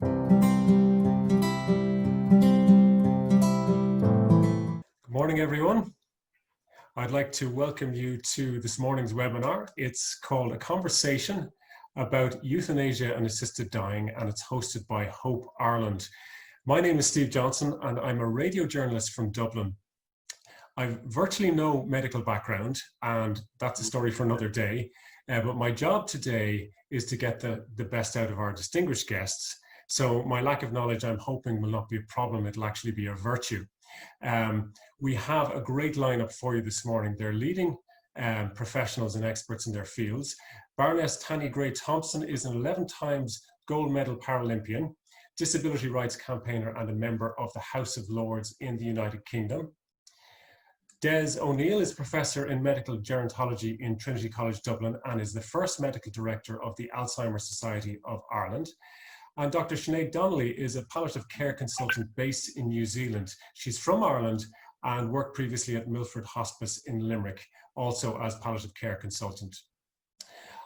Good morning, everyone. I'd like to welcome you to this morning's webinar. It's called A Conversation About Euthanasia and Assisted Dying, and it's hosted by Hope Ireland. My name is Steve Johnson, and I'm a radio journalist from Dublin. I've virtually no medical background, and that's a story for another day. But my job today is to get the best out of our distinguished guests. So my lack of knowledge, I'm hoping, will not be a problem. It'll actually be a virtue. We have a great lineup for you this morning. They're leading professionals and experts in their fields. Baroness Tanni Grey-Thompson is an 11 times gold medal Paralympian, disability rights campaigner, and a member of the House of Lords in the United Kingdom. Des O'Neill is Professor in Medical Gerontology in Trinity College Dublin and is the first Medical Director of the Alzheimer Society of Ireland. And Dr. Sinead Donnelly is a palliative care consultant based in New Zealand. She's from Ireland and worked previously at Milford Hospice in Limerick, also as palliative care consultant.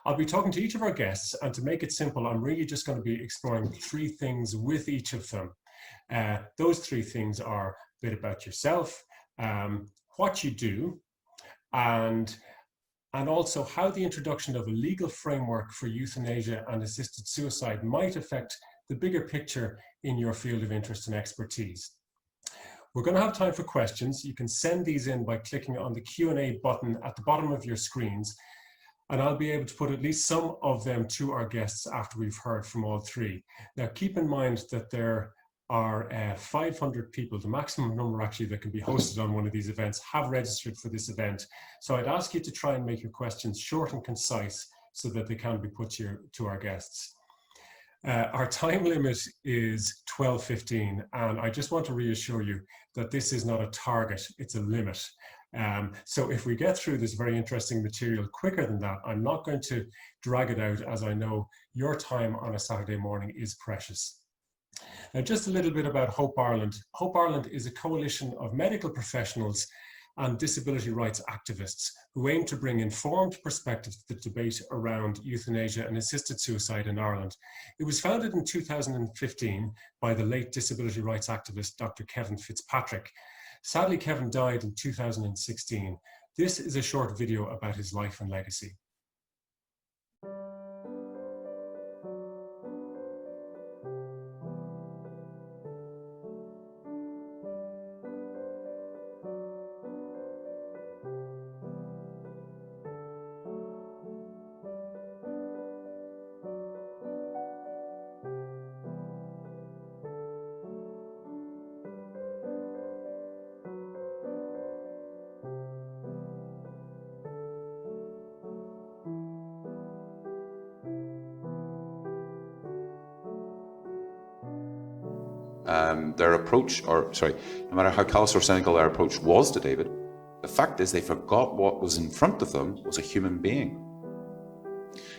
I'll be talking to each of our guests, and to make it simple, I'm really just going to be exploring three things with each of them. Those three things are a bit about yourself, what you do, and also how the introduction of a legal framework for euthanasia and assisted suicide might affect the bigger picture in your field of interest and expertise. We're going to have time for questions. You can send these in by clicking on the Q&A button at the bottom of your screens, and I'll be able to put at least some of them to our guests after we've heard from all three. Now, keep in mind that there are 500 people, the maximum number actually that can be hosted on one of these events, have registered for this event. So I'd ask you to try and make your questions short and concise so that they can be put to our guests. Our time limit is 12:15, and I just want to reassure you that this is not a target, it's a limit. So if we get through this very interesting material quicker than that, I'm not going to drag it out, as I know your time on a Saturday morning is precious. Now, just a little bit about Hope Ireland. Hope Ireland is a coalition of medical professionals and disability rights activists who aim to bring informed perspectives to the debate around euthanasia and assisted suicide in Ireland. It was founded in 2015 by the late disability rights activist, Dr. Kevin Fitzpatrick. Sadly, Kevin died in 2016. This is a short video about his life and legacy. Their approach, no matter how callous or cynical their approach was to David, the fact is they forgot what was in front of them was a human being.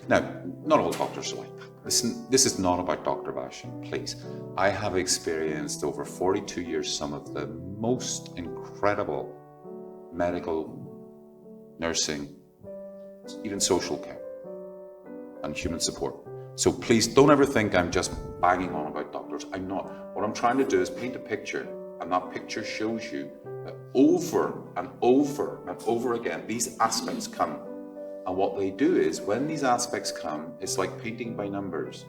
Now, not all doctors are like that. Listen, this is not about doctor bashing, please. I have experienced over 42 years some of the most incredible medical, nursing, even social care and human support. So please don't ever think I'm just banging on about doctors. I'm not. What I'm trying to do is paint a picture, and that picture shows you that over and over and over again, these aspects come. And what they do is, when these aspects come, it's like painting by numbers.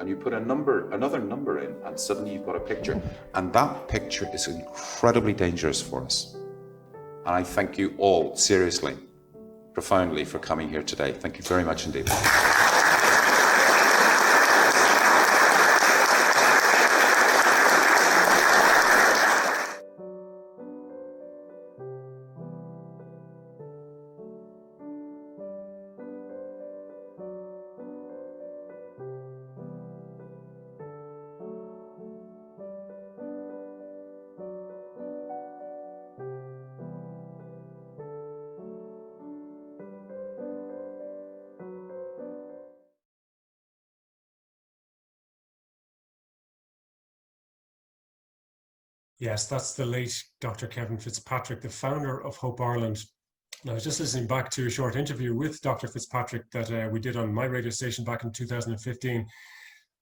And you put another number in, and suddenly you've got a picture. And that picture is incredibly dangerous for us. And I thank you all, seriously, profoundly, for coming here today. Thank you very much indeed. Yes, that's the late Dr. Kevin Fitzpatrick, the founder of Hope Ireland. And I was just listening back to a short interview with Dr. Fitzpatrick that we did on my radio station back in 2015.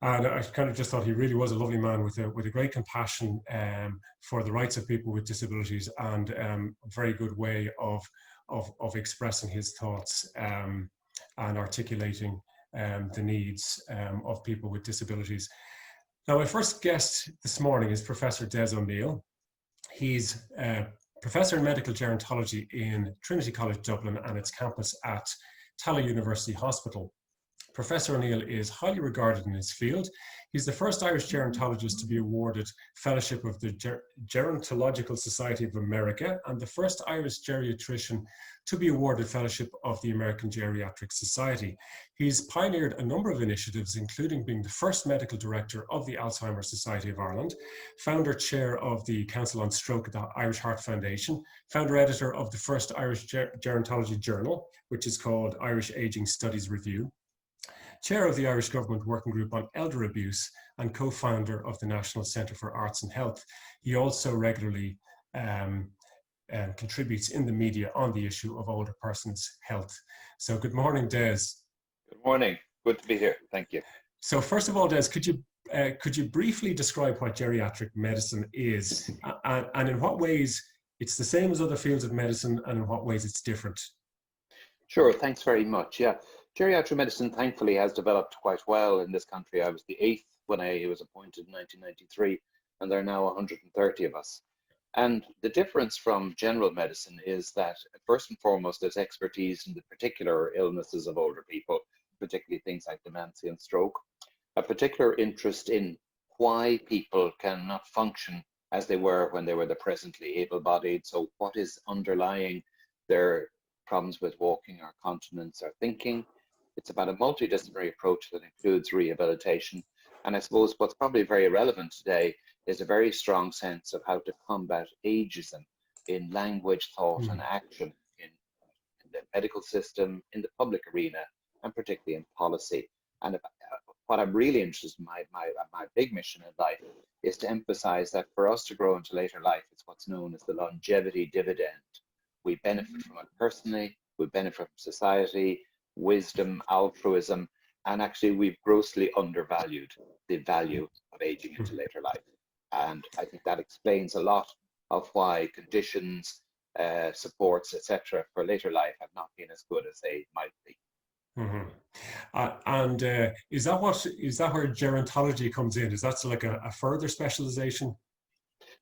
And I kind of just thought he really was a lovely man with a great compassion for the rights of people with disabilities, and a very good way of expressing his thoughts and articulating the needs of people with disabilities. Now, my first guest this morning is Professor Des O'Neill. He's Professor in Medical Gerontology in Trinity College Dublin and its campus at Otago University Hospital. Professor O'Neill is highly regarded in his field. He's the first Irish gerontologist to be awarded Fellowship of the Gerontological Society of America and the first Irish geriatrician to be awarded Fellowship of the American Geriatric Society. He's pioneered a number of initiatives, including being the first medical director of the Alzheimer Society of Ireland, founder chair of the Council on Stroke at the Irish Heart Foundation, founder editor of the first Irish Gerontology Journal, which is called Irish Aging Studies Review, chair of the Irish Government Working Group on Elder Abuse, and co-founder of the National Centre for Arts and Health. He also regularly contributes in the media on the issue of older persons' health. So good morning, Des. Good morning. Good to be here. Thank you. So first of all, Des, could you briefly describe what geriatric medicine is, and in what ways it's the same as other fields of medicine, and in what ways it's different? Sure. Thanks very much. Yeah. Geriatric medicine, thankfully, has developed quite well in this country. I was the 8th when I was appointed in 1993, and there are now 130 of us. And the difference from general medicine is that, first and foremost, there's expertise in the particular illnesses of older people, particularly things like dementia and stroke, a particular interest in why people cannot function as they were when they were the presently able-bodied. So what is underlying their problems with walking or continence or thinking? It's about a multidisciplinary approach that includes rehabilitation. And I suppose what's probably very relevant today is a very strong sense of how to combat ageism in language, thought, and action in the medical system, in the public arena, and particularly in policy. And what I'm really interested in, my big mission in life, is to emphasize that for us to grow into later life, it's what's known as the longevity dividend. We benefit from it personally, we benefit from society, wisdom, altruism, and actually we've grossly undervalued the value of aging into later life. And I think that explains a lot of why conditions, supports, etc. for later life have not been as good as they might be. Is that where gerontology comes in? Is that like a further specialization?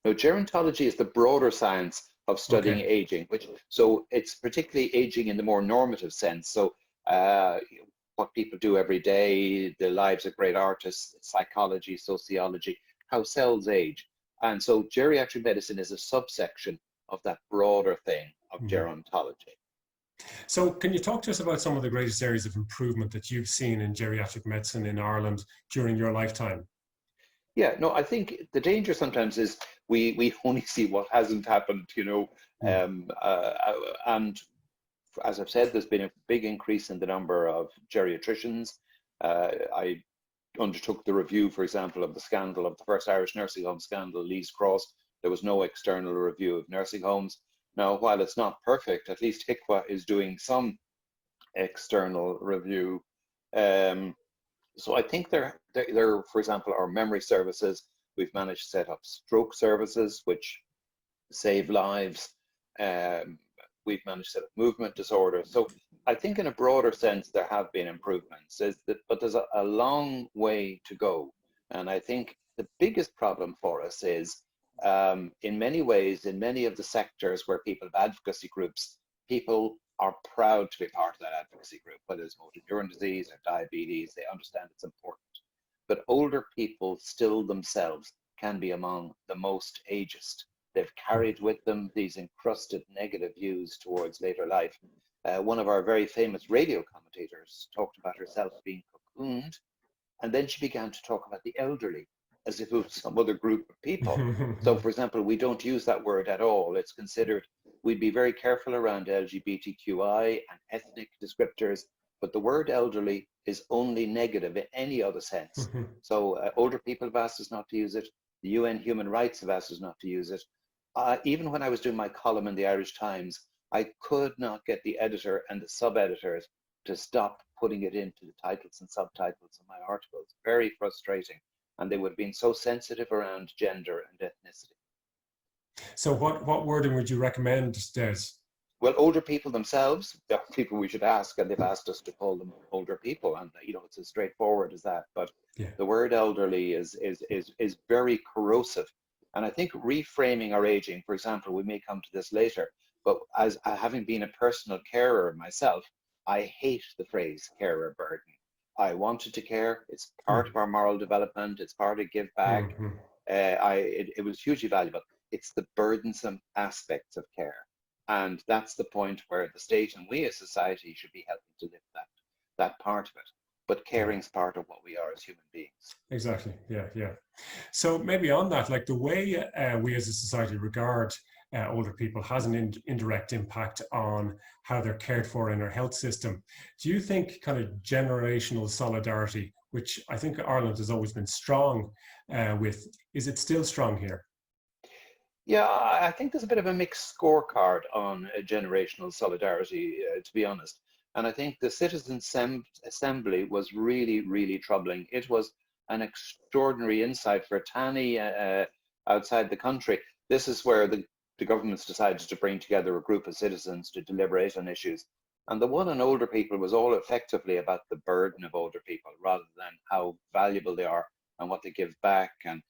No, gerontology is the broader science of studying aging, so it's particularly aging in the more normative sense. So what people do every day, the lives of great artists, psychology, sociology, how cells age. And so geriatric medicine is a subsection of that broader thing of gerontology. So can you talk to us about some of the greatest areas of improvement that you've seen in geriatric medicine in Ireland during your lifetime? Yeah, no, I think the danger sometimes is we only see what hasn't happened, you know, and as I've said, there's been a big increase in the number of geriatricians. I undertook the review, for example, of the scandal of the first Irish nursing home scandal, Lee's Cross. There was no external review of nursing homes. Now, while it's not perfect, at least HICWA is doing some external review. So I think there, for example, our memory services, we've managed to set up stroke services, which save lives. We've managed to set up movement disorders. So I think in a broader sense, there have been improvements, but there's a long way to go. And I think the biggest problem for us is, in many ways, in many of the sectors where people have advocacy groups, people are proud to be part of that advocacy group, whether it's motor neuron disease or diabetes, they understand it's important. But older people still themselves can be among the most ageist. They've carried with them these encrusted negative views towards later life. One of our very famous radio commentators talked about herself being cocooned, and then she began to talk about the elderly as if it was some other group of people. So, for example, we don't use that word at all. It's considered, we'd be very careful around LGBTQI and ethnic descriptors, but the word elderly is only negative in any other sense. So older people have asked us not to use it. The UN Human Rights have asked us not to use it. Even when I was doing my column in the Irish Times, I could not get the editor and the sub-editors to stop putting it into the titles and subtitles of my articles. Very frustrating. And they would have been so sensitive around gender and ethnicity. So what wording would you recommend, Des? Well, older people themselves, they're people we should ask, and they've asked us to call them older people, and it's as straightforward as that. But Yeah. the word elderly is very corrosive, and I think reframing our aging, for example, we may come to this later, but as having been a personal carer myself, I hate the phrase carer burden. I wanted to care. It's part of our moral development. It's part of give back. It was hugely valuable. It's the burdensome aspects of care. And that's the point where the state and we as society should be helping to lift that part of it. But caring's part of what we are as human beings. Exactly. Yeah. So maybe on that, like the way we as a society regard older people has an indirect impact on how they're cared for in our health system. Do you think kind of generational solidarity, which I think Ireland has always been strong with, is it still strong here? Yeah, I think there's a bit of a mixed scorecard on generational solidarity, to be honest. And I think the Citizens' Assembly was really, really troubling. It was an extraordinary insight for Tanni outside the country. This is where the government's decided to bring together a group of citizens to deliberate on issues. And the one on older people was all effectively about the burden of older people rather than how valuable they are and what they give back. And,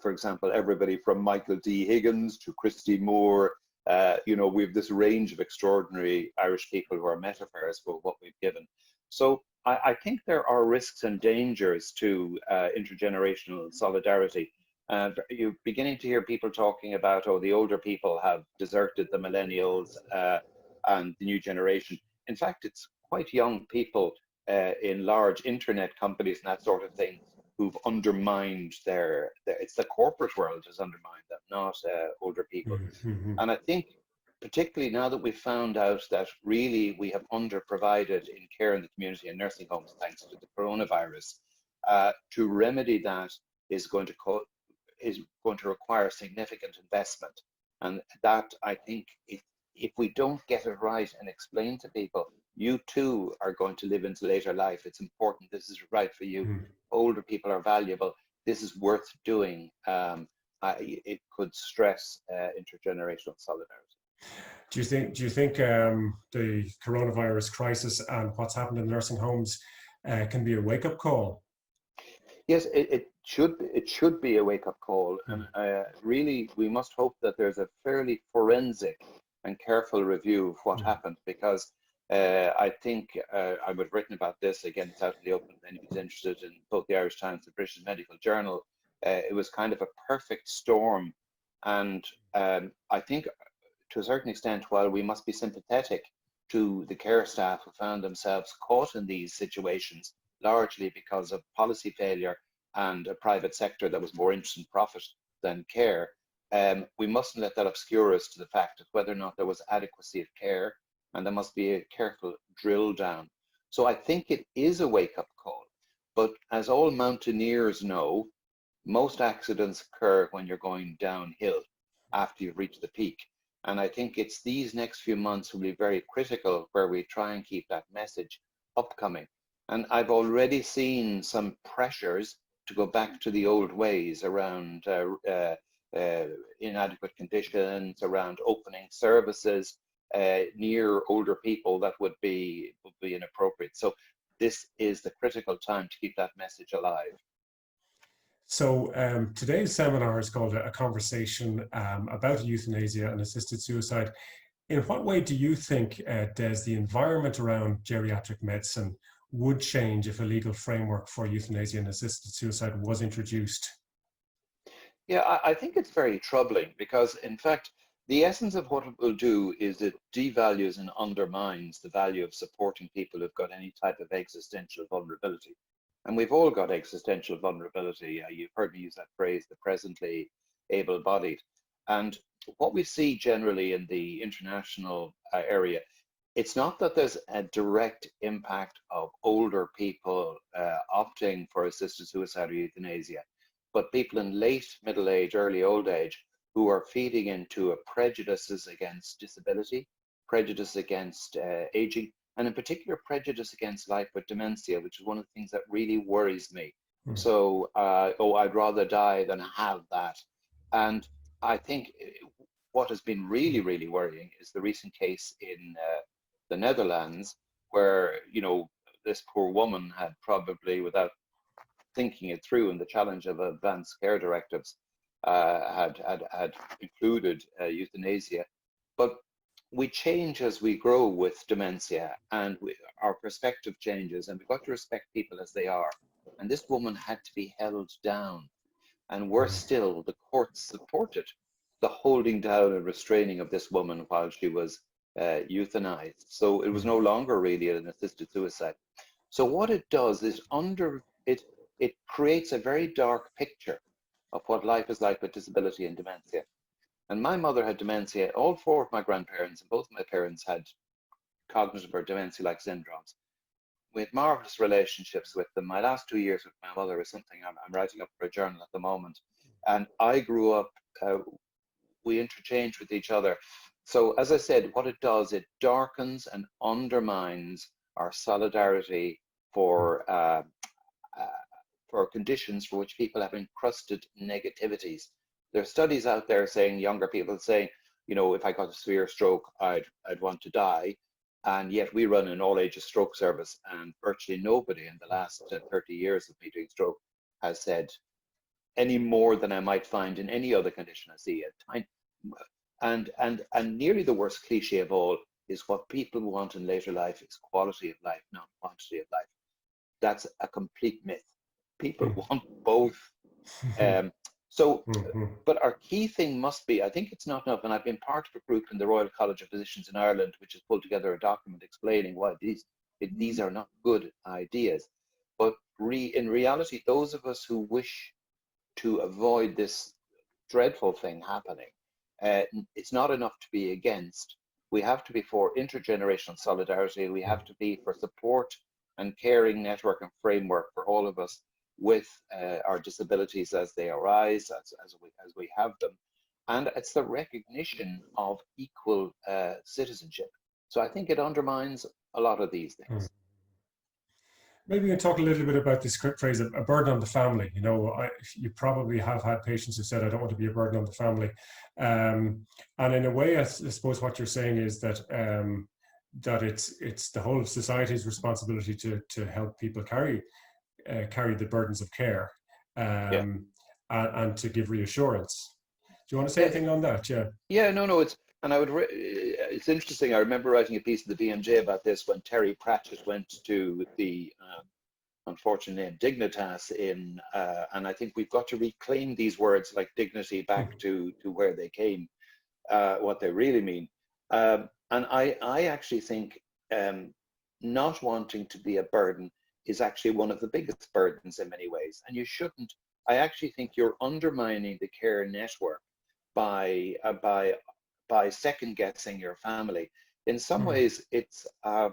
for example, everybody from Michael D. Higgins to Christy Moore, we have this range of extraordinary Irish people who are metaphors for what we've given. So I think there are risks and dangers to intergenerational solidarity. You're beginning to hear people talking about, the older people have deserted the millennials and the new generation. In fact, it's quite young people in large internet companies and that sort of thing who've undermined it's the corporate world has undermined them, not older people. And I think particularly now that we've found out that really we have underprovided in care in the community and nursing homes thanks to the coronavirus, to remedy that is going to require significant investment. And that, I think, if we don't get it right and explain to people, you too are going to live into later life. It's important. This is right for you. Older people are valuable. This is worth doing. It could stress intergenerational solidarity. Do you think the coronavirus crisis and what's happened in nursing homes can be a wake-up call? Yes, it should be a wake-up call, and really we must hope that there's a fairly forensic and careful review of what happened, because I think I would have written about this, again, it's out in the open if anybody's interested, in both the Irish Times and British Medical Journal. It was kind of a perfect storm, and I think to a certain extent, while we must be sympathetic to the care staff who found themselves caught in these situations, largely because of policy failure and a private sector that was more interested in profit than care, we mustn't let that obscure us to the fact of whether or not there was adequacy of care, and there must be a careful drill down. So I think it is a wake-up call, but as all mountaineers know, most accidents occur when you're going downhill after you've reached the peak. And I think it's these next few months will be very critical where we try and keep that message upcoming. And I've already seen some pressures to go back to the old ways around inadequate conditions, around opening services near older people that would be inappropriate. So this is the critical time to keep that message alive. So today's seminar is called A Conversation about Euthanasia and Assisted Suicide. In what way do you think, Des, the environment around geriatric medicine would change if a legal framework for euthanasia and assisted suicide was introduced? Yeah, I think it's very troubling because, in fact, the essence of what it will do is it devalues and undermines the value of supporting people who've got any type of existential vulnerability. And we've all got existential vulnerability. You've heard me use that phrase, the presently able-bodied. And what we see generally in the international area, it's not that there's a direct impact of older people opting for assisted suicide or euthanasia, but people in late middle age, early old age, who are feeding into prejudices against disability, prejudice against aging, and in particular prejudice against life with dementia, which is one of the things that really worries me. Mm. So, I'd rather die than have that. And I think what has been really, really worrying is the recent case in the Netherlands, where, this poor woman had probably, without thinking it through, and the challenge of advanced care directives had included euthanasia. But we change as we grow with dementia, and our perspective changes, and we've got to respect people as they are. And this woman had to be held down. And worse still, the courts supported the holding down and restraining of this woman while she was euthanized. So it was no longer really an assisted suicide. So what it does is it creates a very dark picture of what life is like with disability and dementia. And my mother had dementia. All four of my grandparents and both my parents had cognitive or dementia-like syndromes. We had marvelous relationships with them. My last 2 years with my mother is something I'm writing up for a journal at the moment. And I grew up, we interchanged with each other. So as I said, what it does, it darkens and undermines our solidarity for conditions for which people have encrusted negativities. There are studies out there saying, younger people saying, if I got a severe stroke, I'd want to die. And yet we run an all ages stroke service, and virtually nobody in the last 30 years of me doing stroke has said any more than I might find in any other condition I see at time. And nearly the worst cliche of all is what people want in later life is quality of life, not quantity of life. That's a complete myth. People want both. But our key thing must be, I think it's not enough, and I've been part of a group in the Royal College of Physicians in Ireland, which has pulled together a document explaining why these are not good ideas. But in reality, those of us who wish to avoid this dreadful thing happening, it's not enough to be against. We have to be for intergenerational solidarity. We have to be for support and caring network and framework for all of us with our disabilities as they arise, as we have them. And it's the recognition of equal citizenship. So I think it undermines a lot of these things. Maybe we can talk a little bit about this phrase, a burden on the family. You probably have had patients who said, I don't want to be a burden on the family. And in a way, I suppose what you're saying is that that it's the whole of society's responsibility to help people carry the burdens of care, and to give reassurance. Do you want to say anything on that? No, it's interesting. I remember writing a piece in the BMJ about this when Terry Pratchett went to the unfortunate name Dignitas and I think we've got to reclaim these words like dignity back to where they came, what they really mean. And I actually think not wanting to be a burden is actually one of the biggest burdens in many ways. And you shouldn't, I actually think you're undermining the care network by second guessing your family. In some ways, it's a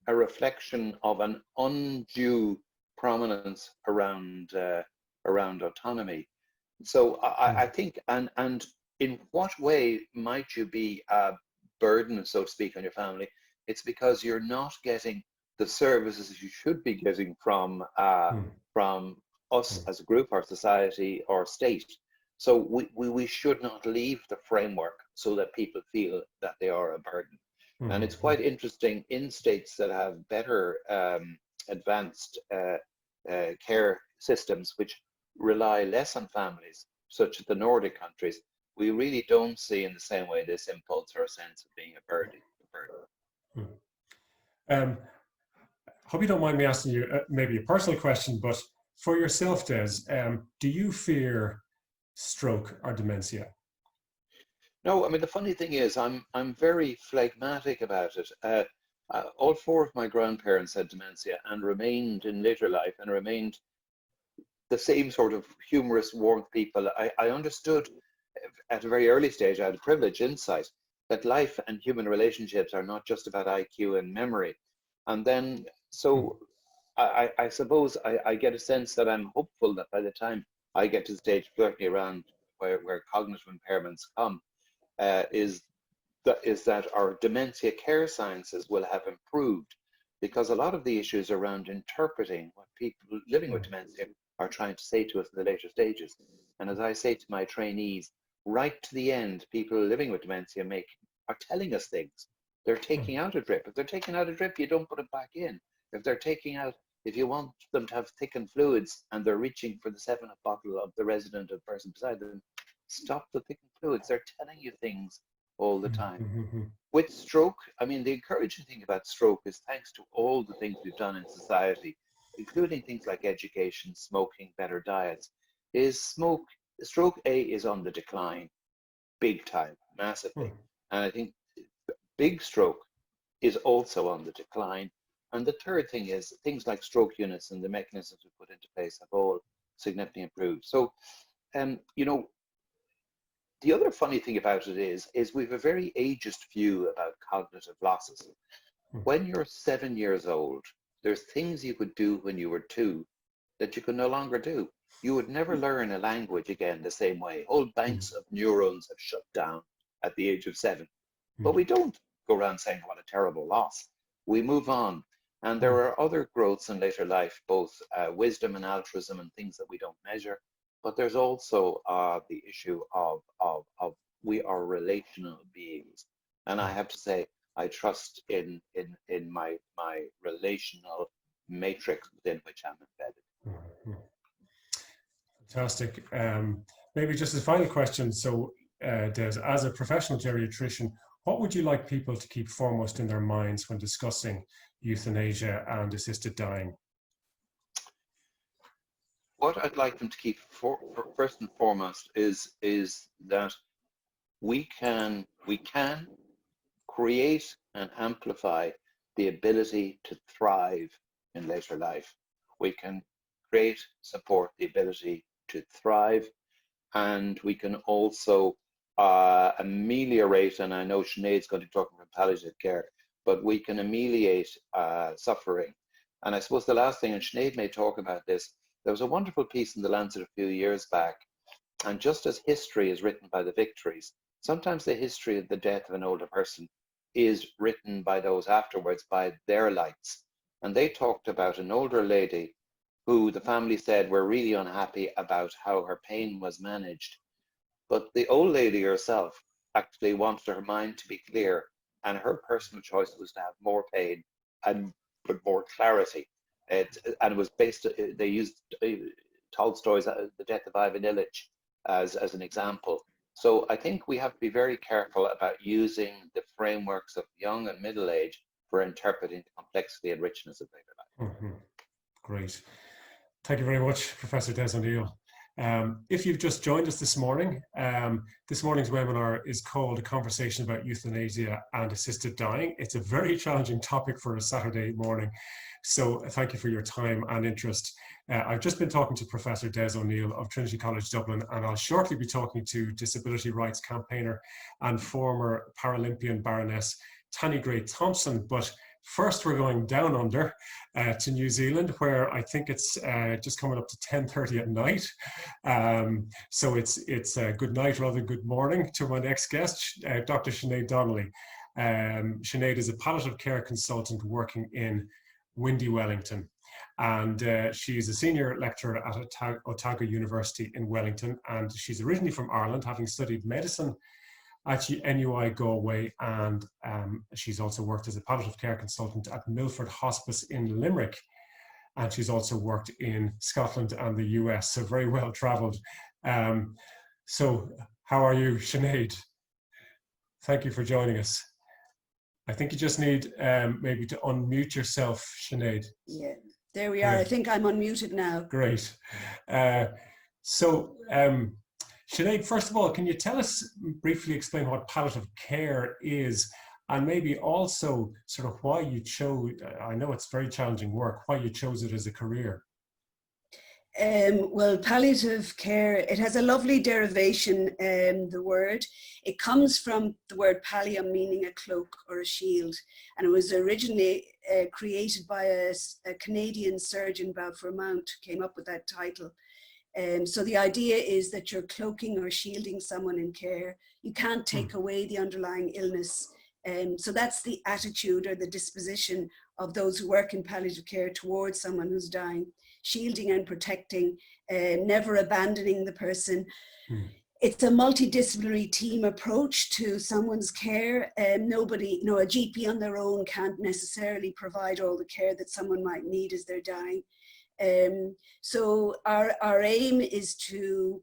reflection of an undue prominence around autonomy. So I think, and in what way might you be a burden, so to speak, on your family? It's because you're not getting the services you should be getting from us as a group, our society, or state. So we should not leave the framework so that people feel that they are a burden. And it's quite interesting in states that have better advanced care systems, which rely less on families, such as the Nordic countries, we really don't see in the same way this impulse or a sense of being a burden. Hope you don't mind me asking you maybe a personal question, but for yourself, Des, do you fear stroke or dementia? No, I mean, the funny thing is I'm very phlegmatic about it. All four of my grandparents had dementia and remained in later life and remained the same sort of humorous, warm people. I understood at a very early stage, I had a privileged insight that life and human relationships are not just about IQ and memory. And then, so I suppose I get a sense that I'm hopeful that by the time I get to the stage, certainly around where cognitive impairments come, is that our dementia care sciences will have improved, because a lot of the issues around interpreting what people living with dementia are trying to say to us in the later stages. And as I say to my trainees, right to the end, people living with dementia are telling us things. They're taking out a drip. If they're taking out a drip, you don't put it back in. If you want them to have thickened fluids and they're reaching for the 7-Up bottle of the resident or person beside them, stop the thickened fluids. They're telling you things all the time. With stroke, I mean, the encouraging thing about stroke is, thanks to all the things we've done in society, including things like education, smoking, better diets, stroke is on the decline, big time, massively. And I think big stroke is also on the decline. And the third thing is things like stroke units and the mechanisms we put into place have all significantly improved. So, the other funny thing about it is we have a very ageist view about cognitive losses. When you're 7 years old, there's things you could do when you were 2 that you can no longer do. You would never learn a language again the same way. Whole banks of neurons have shut down at the age of 7. But we don't go around saying what a terrible loss. We move on. And there are other growths in later life, both wisdom and altruism and things that we don't measure. But there's also the issue of we are relational beings. And I have to say, I trust in my relational matrix within which I'm embedded. Fantastic. Maybe just a final question. So, Des, as a professional geriatrician, what would you like people to keep foremost in their minds when discussing euthanasia and assisted dying? What I'd like them to keep first and foremost is that we can create and amplify the ability to thrive in later life. We can create, support the ability to thrive, and we can also ameliorate, and I know Sinead's going to talk about palliative care, but we can ameliorate suffering. And I suppose the last thing, and Sinead may talk about this, there was a wonderful piece in The Lancet a few years back, and just as history is written by the victories, sometimes the history of the death of an older person is written by those afterwards by their lights. And they talked about an older lady who the family said were really unhappy about how her pain was managed. But the old lady herself actually wanted her mind to be clear, and her personal choice was to have more pain and but more clarity. And it was based, they used Tolstoy's The Death of Ivan Ilyich as an example. So I think we have to be very careful about using the frameworks of young and middle age for interpreting the complexity and richness of later life. Great. Thank you very much, Professor Des O'Neill. If you've just joined us this morning, this morning's webinar is called A Conversation About Euthanasia and Assisted Dying. It's a very challenging topic for a Saturday morning, so thank you for your time and interest. I've just been talking to Professor Des O'Neill of Trinity College Dublin, and I'll shortly be talking to disability rights campaigner and former Paralympian Baroness Tanni Grey-Thompson. But first, we're going down under to New Zealand, where I think it's just coming up to 10:30 at night. So it's good night rather than good morning to my next guest, Dr. Sinead Donnelly. Sinead is a palliative care consultant working in windy Wellington, and she's a senior lecturer at Otago University in Wellington, and she's originally from Ireland, having studied medicine at NUI Galway, and she's also worked as a palliative care consultant at Milford Hospice in Limerick, and she's also worked in Scotland and the US, so very well travelled. So how are you, Sinead? Thank you for joining us. I think you just need maybe to unmute yourself, Sinead. Yeah, there we are. Great. I think I'm unmuted now. Great. Sinead, first of all, can you tell us, briefly explain what palliative care is, and maybe also sort of why you chose, I know it's very challenging work, why you chose it as a career? Well, palliative care, it has a lovely derivation, the word. It comes from the word pallium, meaning a cloak or a shield. And it was originally created by a Canadian surgeon, Balfour Mount, came up with that title. So the idea is that you're cloaking or shielding someone in care. You can't take away the underlying illness. So that's the attitude or the disposition of those who work in palliative care towards someone who's dying, shielding and protecting, never abandoning the person. It's a multidisciplinary team approach to someone's care. Nobody, a GP on their own can't necessarily provide all the care that someone might need as they're dying. So our aim is to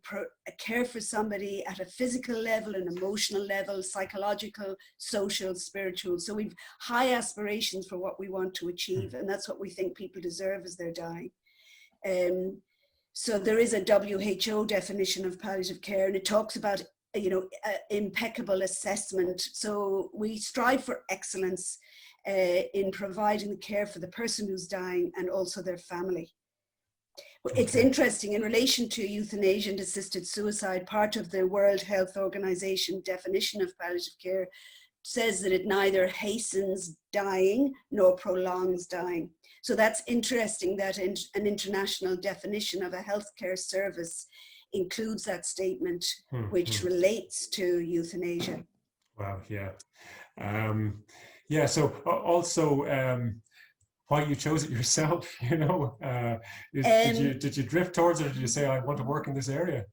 care for somebody at a physical level, an emotional level, psychological, social, spiritual. So we've high aspirations for what we want to achieve, and that's what we think people deserve as they're dying. So there is a WHO definition of palliative care, and it talks about, impeccable assessment. So we strive for excellence in providing the care for the person who's dying and also their family. It's interesting in relation to euthanasia and assisted suicide, part of the World Health Organization definition of palliative care says that it neither hastens dying nor prolongs dying. So that's interesting that an international definition of a healthcare service includes that statement, which relates to euthanasia. Wow, yeah. So also, why you chose it yourself, did you drift towards it, or did you say, I want to work in this area?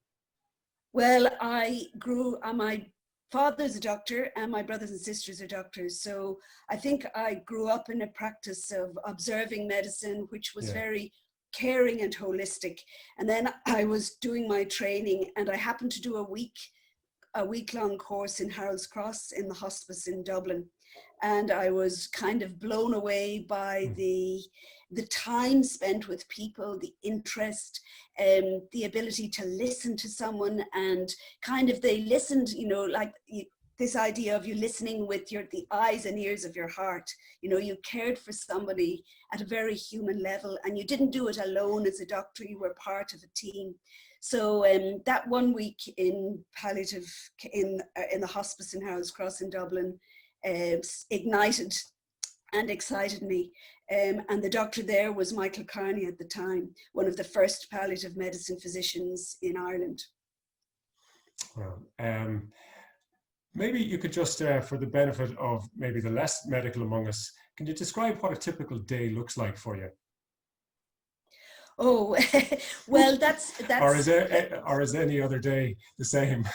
Well, my father's a doctor and my brothers and sisters are doctors. So I think I grew up in a practice of observing medicine, which was very caring and holistic. And then I was doing my training, and I happened to do a week-long course in Harold's Cross in the hospice in Dublin. And I was kind of blown away by the time spent with people, the interest, the ability to listen to someone, and kind of they listened, this idea of you listening with the eyes and ears of your heart. You cared for somebody at a very human level, and you didn't do it alone as a doctor, you were part of a team. So that 1 week in palliative, in the hospice in Harold's Cross in Dublin, ignited and excited me. And the doctor there was Michael Carney at the time, one of the first palliative medicine physicians in Ireland. Well, maybe you could just, for the benefit of maybe the less medical among us, can you describe what a typical day looks like for you? Oh, well, that's. Or is any other day the same?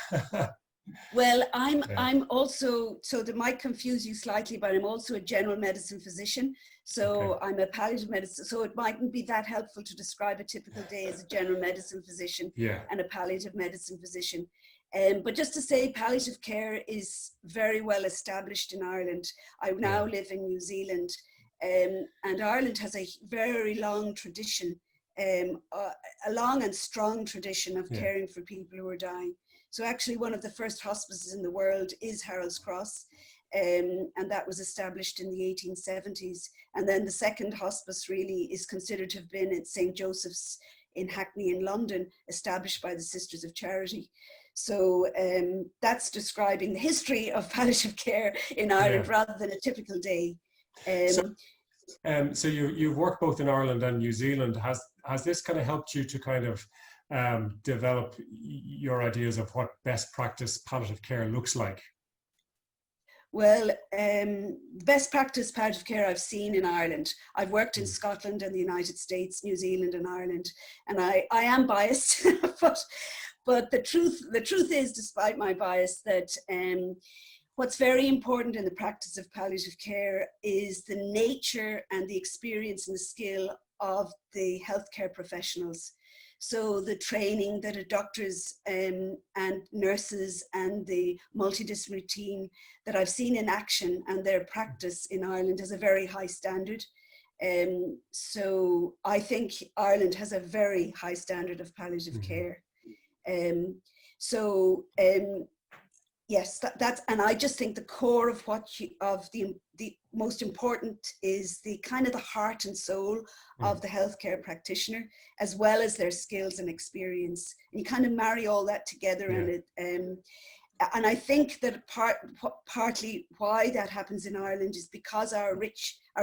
Well, I'm also, so that might confuse you slightly, but I'm also a general medicine physician. So I'm a palliative medicine. So it mightn't be that helpful to describe a typical day as a general medicine physician and a palliative medicine physician. But just to say, palliative care is very well established in Ireland. I now live in New Zealand, and Ireland has a very long tradition, a long and strong tradition of caring for people who are dying. So actually one of the first hospices in the world is Harold's Cross, and that was established in the 1870s. And then the second hospice really is considered to have been at St. Joseph's in Hackney in London, established by the Sisters of Charity. So that's describing the history of palliative care in Ireland rather than a typical day. So you've worked both in Ireland and New Zealand. Has this kind of helped you to kind of develop your ideas of what best practice palliative care looks like? Well, best practice palliative care I've seen in Ireland. I've worked in Scotland and the United States, New Zealand and Ireland, and I am biased, but the truth is, despite my bias, that what's very important in the practice of palliative care is the nature and the experience and the skill of the healthcare professionals. So the training that doctors and nurses and the multidisciplinary team that I've seen in action and their practice in Ireland has a very high standard. So I think Ireland has a very high standard of palliative care. Yes, that's, and I just think the core of the most important is the kind of the heart and soul of the healthcare practitioner, as well as their skills and experience. And you kind of marry all that together, and and I think that partly why that happens in Ireland is because our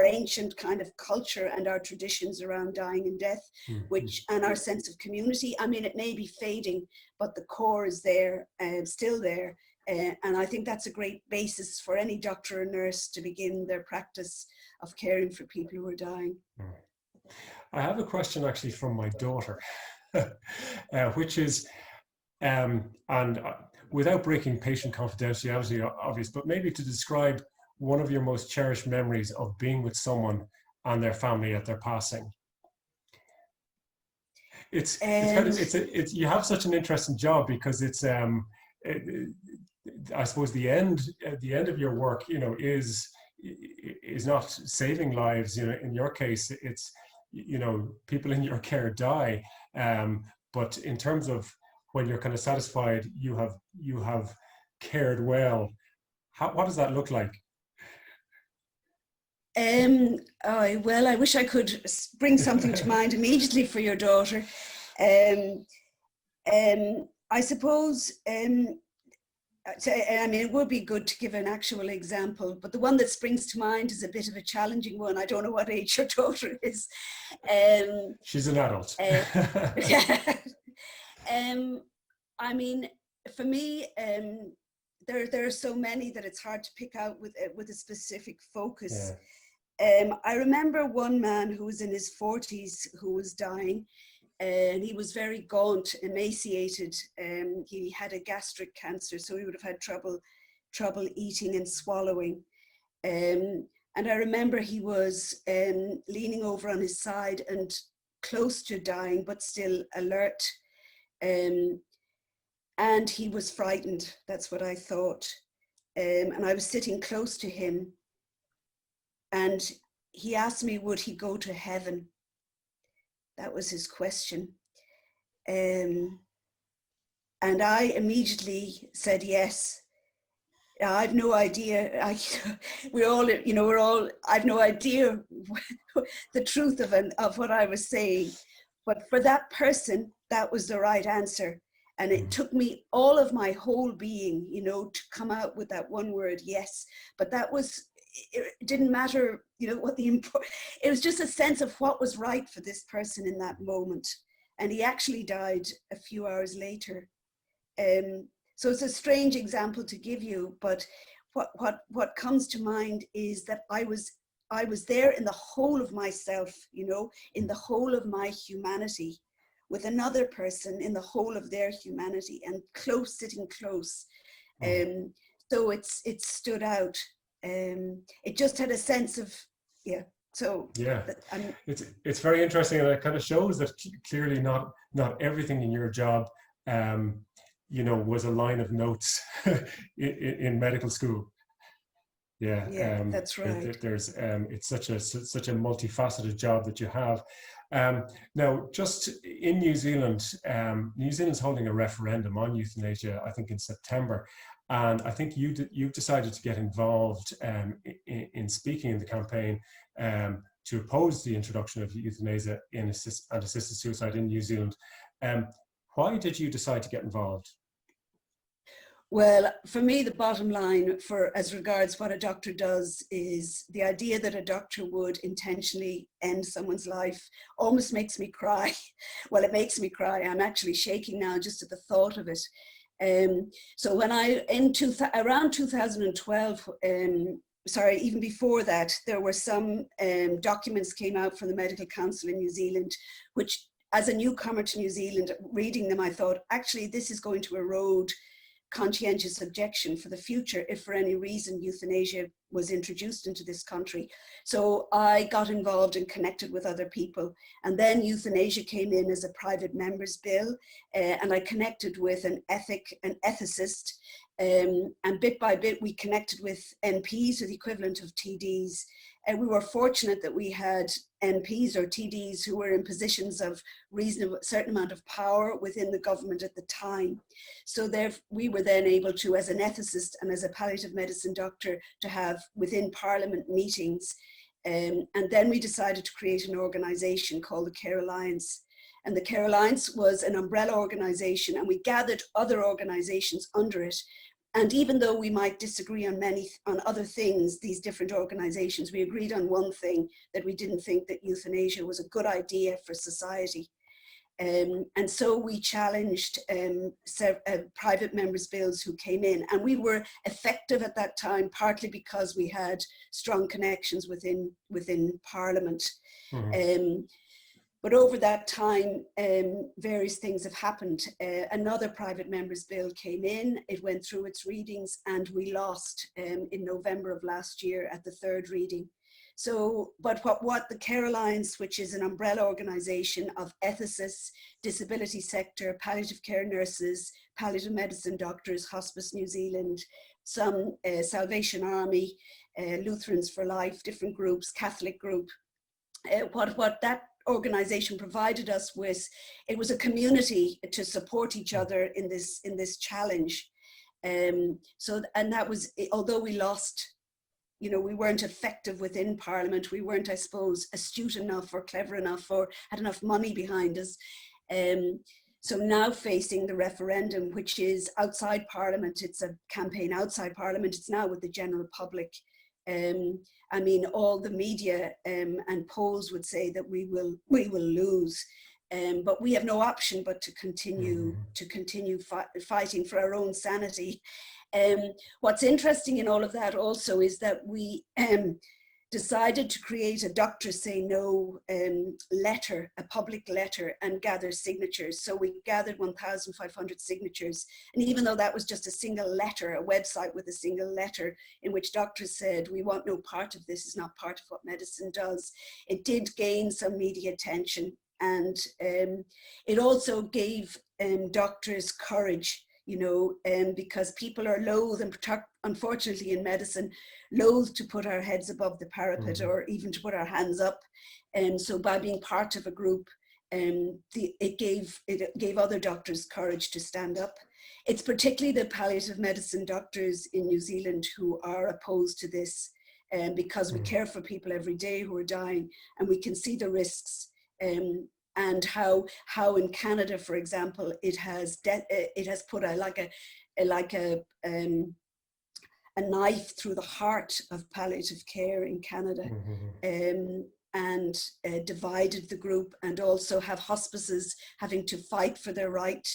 ancient kind of culture and our traditions around dying and death, and our sense of community. I mean, it may be fading, but the core is there, still there. And I think that's a great basis for any doctor or nurse to begin their practice of caring for people who are dying. I have a question actually from my daughter, which is, without breaking patient confidentiality, obvious, but maybe to describe one of your most cherished memories of being with someone and their family at their passing. You have such an interesting job because it's I suppose the end of your work, you know, is not saving lives. You know, in your case, it's, you know, people in your care die, but in terms of when you're kind of satisfied you have cared well, what does that look like? Well, I wish I could bring something to mind immediately for your daughter. I suppose, I mean, it would be good to give an actual example, but the one that springs to mind is a bit of a challenging one. I don't know what age your daughter is. She's an adult. I mean, for me, there are so many that it's hard to pick out with a specific focus. Yeah. I remember one man who was in his 40s who was dying, and he was very gaunt, emaciated. He had a gastric cancer, so he would have had trouble eating and swallowing. And I remember he was leaning over on his side and close to dying, but still alert. And he was frightened, that's what I thought. And I was sitting close to him, and he asked me, would he go to heaven? That was his question. And I immediately said yes. I've no idea. I've no idea the truth of what I was saying. But for that person, that was the right answer. And it took me all of my whole being, you know, to come out with that one word, yes. But it didn't matter, you know, it was just a sense of what was right for this person in that moment. And he actually died a few hours later. So it's a strange example to give you, but what comes to mind is that I was there in the whole of myself, you know, in the whole of my humanity, with another person in the whole of their humanity, and sitting close. So it stood out. It just had a sense of, yeah. So yeah, it's very interesting, and it kind of shows that clearly not everything in your job, you know, was a line of notes in medical school. Yeah, that's right. It's such a multifaceted job that you have. Now, just in New Zealand, New Zealand's holding a referendum on euthanasia, I think in September, and I think you've decided to get involved in speaking in the campaign to oppose the introduction of euthanasia and assisted suicide in New Zealand. Why did you decide to get involved? Well, for me, the bottom line as regards what a doctor does is the idea that a doctor would intentionally end someone's life almost makes me cry. Well, it makes me cry. I'm actually shaking now just at the thought of it. So when around 2012, sorry, even before that, there were some documents came out from the Medical Council in New Zealand, which as a newcomer to New Zealand, reading them, I thought, actually, this is going to erode conscientious objection for the future if for any reason euthanasia was introduced into this country. So I got involved and connected with other people, and then euthanasia came in as a private member's bill, and I connected with an ethicist, and bit by bit we connected with MPs, or the equivalent of TDs, and we were fortunate that we had MPs or TDs who were in positions of certain amount of power within the government at the time. So we were then able to, as an ethicist and as a palliative medicine doctor, to have within Parliament meetings. And then we decided to create an organisation called the Care Alliance. And the Care Alliance was an umbrella organisation, and we gathered other organisations under it. And even though we might disagree on other things, these different organizations, we agreed on one thing, that we didn't think that euthanasia was a good idea for society. And so we challenged private members' bills who came in, and we were effective at that time, partly because we had strong connections within Parliament. But over that time, various things have happened. Another private member's bill came in, it went through its readings, and we lost in November of last year at the third reading. So, but what the Care Alliance, which is an umbrella organisation of ethicists, disability sector, palliative care nurses, palliative medicine doctors, Hospice New Zealand, some Salvation Army, Lutherans for Life, different groups, Catholic group, what that organisation provided us with, it was a community to support each other in this challenge. And that was, although we lost, you know, we weren't effective within Parliament, we weren't, I suppose, astute enough or clever enough or had enough money behind us. So now facing the referendum, which is outside Parliament, it's a campaign outside Parliament, it's now with the general public. I mean, all the media and polls would say that we will lose, but we have no option but to continue fighting for our own sanity. What's interesting in all of that also is that we decided to create a Doctors Say No letter, a public letter, and gather signatures. So we gathered 1,500 signatures. And even though that was just a single letter, a website with a single letter in which doctors said, we want no part of this, is not part of what medicine does, it did gain some media attention. And it also gave doctors courage, you know, because people are loath, and unfortunately in medicine, loath to put our heads above the parapet or even to put our hands up. And so by being part of a group, it gave other doctors courage to stand up. It's particularly the palliative medicine doctors in New Zealand who are opposed to this, because we care for people every day who are dying, and we can see the risks. And how in Canada, for example, it has put a knife through the heart of palliative care in Canada, and divided the group, and also have hospices having to fight for their right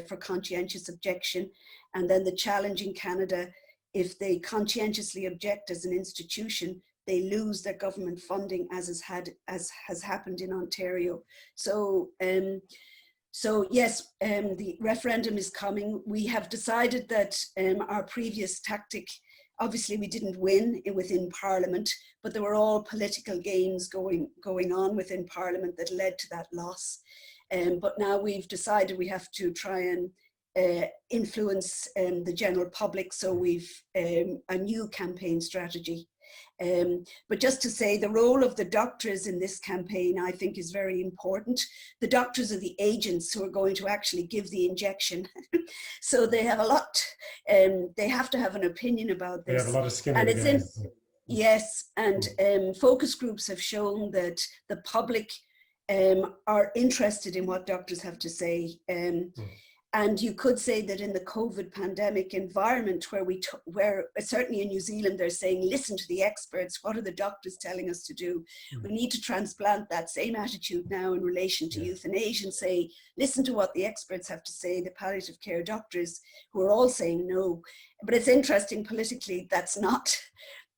for conscientious objection. And then the challenge in Canada, if they conscientiously object as an institution, they lose their government funding, as has happened in Ontario. So, yes, the referendum is coming. We have decided that our previous tactic, obviously we didn't win within Parliament, but there were all political games going on within Parliament that led to that loss. But now we've decided we have to try and influence the general public. So we've a new campaign strategy. But just to say, the role of the doctors in this campaign, I think, is very important. The doctors are the agents who are going to actually give the injection. So they have a lot, they have to have an opinion about this. They have a lot of skin in the game. Yes, and focus groups have shown that the public are interested in what doctors have to say. And you could say that in the COVID pandemic environment, where certainly in New Zealand, they're saying, listen to the experts, what are the doctors telling us to do? We need to transplant that same attitude now in relation to euthanasia and say, listen to what the experts have to say, the palliative care doctors, who are all saying no. But it's interesting politically, that's not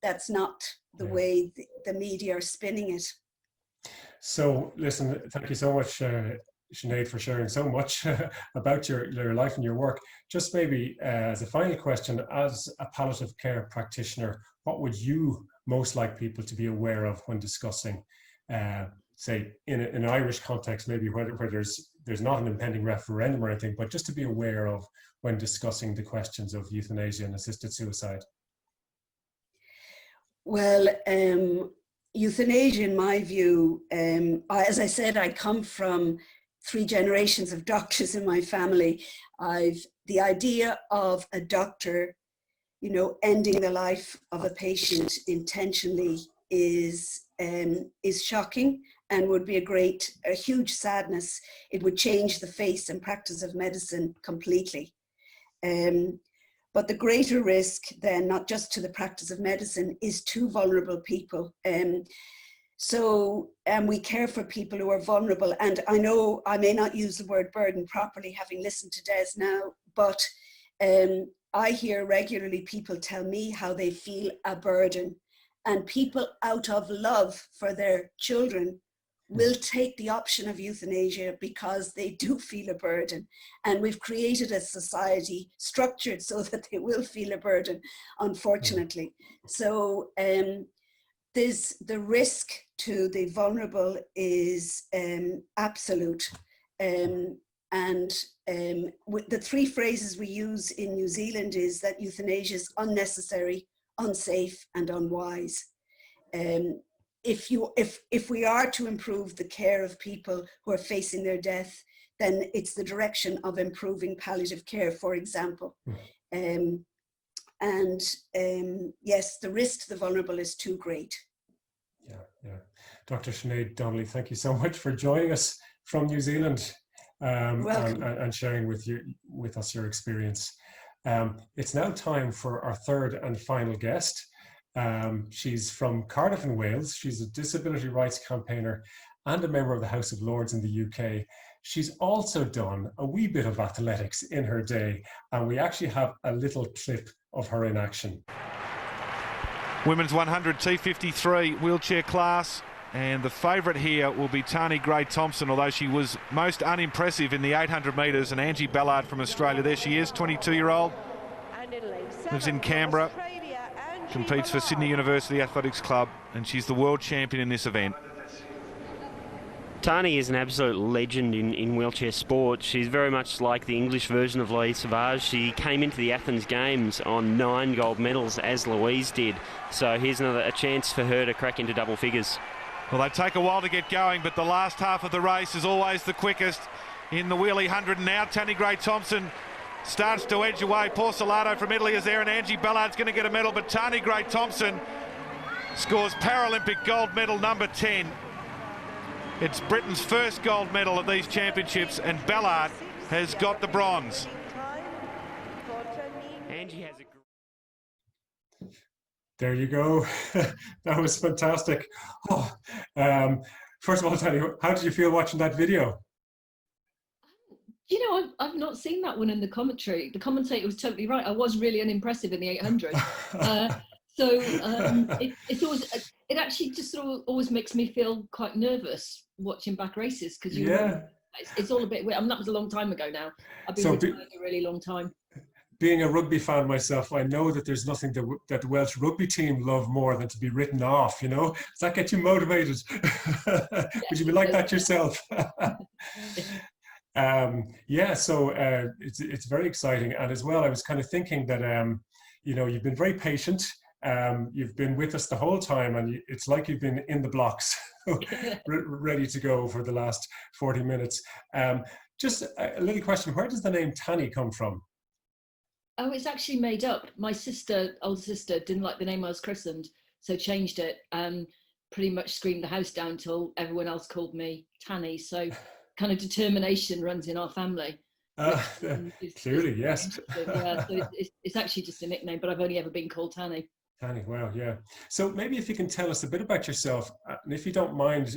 the way the media are spinning it. So listen, thank you so much, Sinead, for sharing so much about your life and your work. Just maybe as a final question, as a palliative care practitioner, what would you most like people to be aware of when discussing, say, in an Irish context, maybe where there's not an impending referendum or anything, but just to be aware of when discussing the questions of euthanasia and assisted suicide? Well, euthanasia, in my view, as I said, I come from 3 generations of doctors in my family. The idea of a doctor, you know, ending the life of a patient intentionally is shocking and would be a huge sadness. It would change the face and practice of medicine completely. But the greater risk then, not just to the practice of medicine, is to vulnerable people. So we care for people who are vulnerable. And I know I may not use the word burden properly, having listened to Des now, but I hear regularly people tell me how they feel a burden. And people, out of love for their children, will take the option of euthanasia because they do feel a burden. And we've created a society structured so that they will feel a burden, unfortunately. So there's the risk to the vulnerable is absolute. The three phrases we use in New Zealand is that euthanasia is unnecessary, unsafe, and unwise. If we are to improve the care of people who are facing their death, then it's the direction of improving palliative care, for example. Yes, the risk to the vulnerable is too great. Yeah. Dr. Sinead Donnelly, thank you so much for joining us from New Zealand and sharing with us your experience. It's now time for our third and final guest. She's from Cardiff in Wales. She's a disability rights campaigner and a member of the House of Lords in the UK. She's also done a wee bit of athletics in her day, and we actually have a little clip of her in action. Women's 100 T53 wheelchair class, and the favourite here will be Tanni Grey-Thompson, although she was most unimpressive in the 800 metres, and Angie Ballard from Australia. There she is, 22-year-old, lives in Canberra, competes for Sydney University Athletics Club, and she's the world champion in this event. Tanni is an absolute legend in wheelchair sport. She's very much like the English version of Louise Savage. She came into the Athens Games on 9 gold medals, as Louise did. So here's a chance for her to crack into double figures. Well, they take a while to get going, but the last half of the race is always the quickest in the wheelie 100. Now Tanni Grey-Thompson starts to edge away. Paul Salato from Italy is there, and Angie Ballard's going to get a medal, but Tanni Grey-Thompson scores Paralympic gold medal number 10. It's Britain's first gold medal at these championships, and Ballard has got the bronze. Angie has a... There you go. That was fantastic. First of all, Tanni, how did you feel watching that video? You know, I've not seen that one in the commentary. The commentator was totally right. I was really unimpressive in the 800. It's always, it actually just sort of always makes me feel quite nervous watching back races, because it's all a bit weird. I mean, that was a long time ago now. I've been retired a really long time. Being a rugby fan myself, I know that there's nothing that the Welsh rugby team love more than to be written off, you know? Does that get you motivated? Would you be like that yourself? It's very exciting. And as well, I was kind of thinking that, you've been very patient. You've been with us the whole time, and it's like you've been in the blocks, ready to go for the last 40 minutes. Just a little question, where does the name Tanni come from? Oh, it's actually made up. My older sister, didn't like the name I was christened, so changed it and pretty much screamed the house down till everyone else called me Tanni. So kind of determination runs in our family. Clearly, yes. So it's actually just a nickname, but I've only ever been called Tanni. Tanni, wow, yeah. So maybe if you can tell us a bit about yourself, and if you don't mind,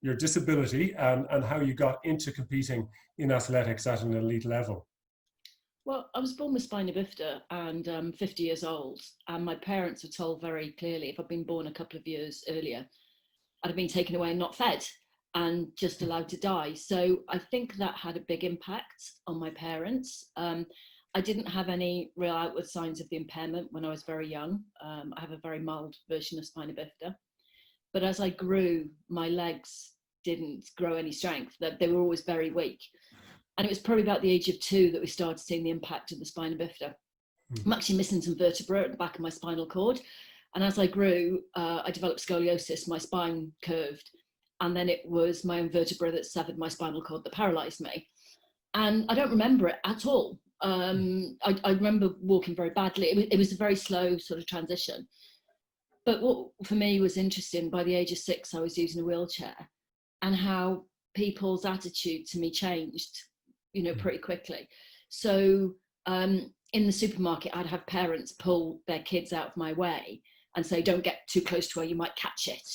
your disability and how you got into competing in athletics at an elite level. Well, I was born with spina bifida and 50 years old, and my parents were told very clearly if I'd been born a couple of years earlier, I'd have been taken away and not fed and just allowed to die. So I think that had a big impact on my parents. I didn't have any real outward signs of the impairment when I was very young. I have a very mild version of spina bifida. But as I grew, my legs didn't grow any strength. They were always very weak. And it was probably about the age of 2 that we started seeing the impact of the spina bifida. I'm actually missing some vertebrae at the back of my spinal cord. And as I grew, I developed scoliosis, my spine curved. And then it was my own vertebra that severed my spinal cord that paralysed me. And I don't remember it at all. I remember walking very badly. It was a very slow sort of transition. But what for me was interesting, by the age of 6, I was using a wheelchair, and how people's attitude to me changed, pretty quickly. So in the supermarket, I'd have parents pull their kids out of my way and say, don't get too close to her, you might catch it.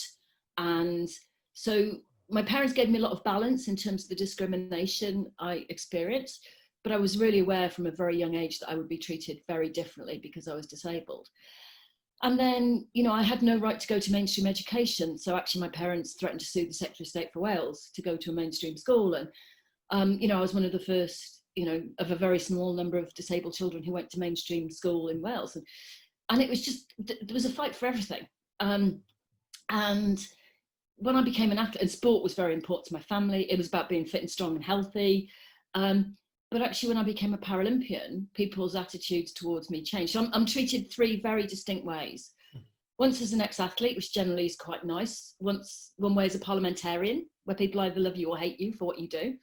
And so my parents gave me a lot of balance in terms of the discrimination I experienced, but I was really aware from a very young age that I would be treated very differently because I was disabled. And then, you know, I had no right to go to mainstream education. So actually my parents threatened to sue the Secretary of State for Wales to go to a mainstream school. And, you know, I was one of the first, you know, of a very small number of disabled children who went to mainstream school in Wales. And it was just, there was a fight for everything. And when I became an athlete, and sport was very important to my family, it was about being fit and strong and healthy. But actually, when I became a Paralympian, people's attitudes towards me changed. So I'm treated three very distinct ways. Once as an ex-athlete, which generally is quite nice. One way as a parliamentarian, where people either love you or hate you for what you do.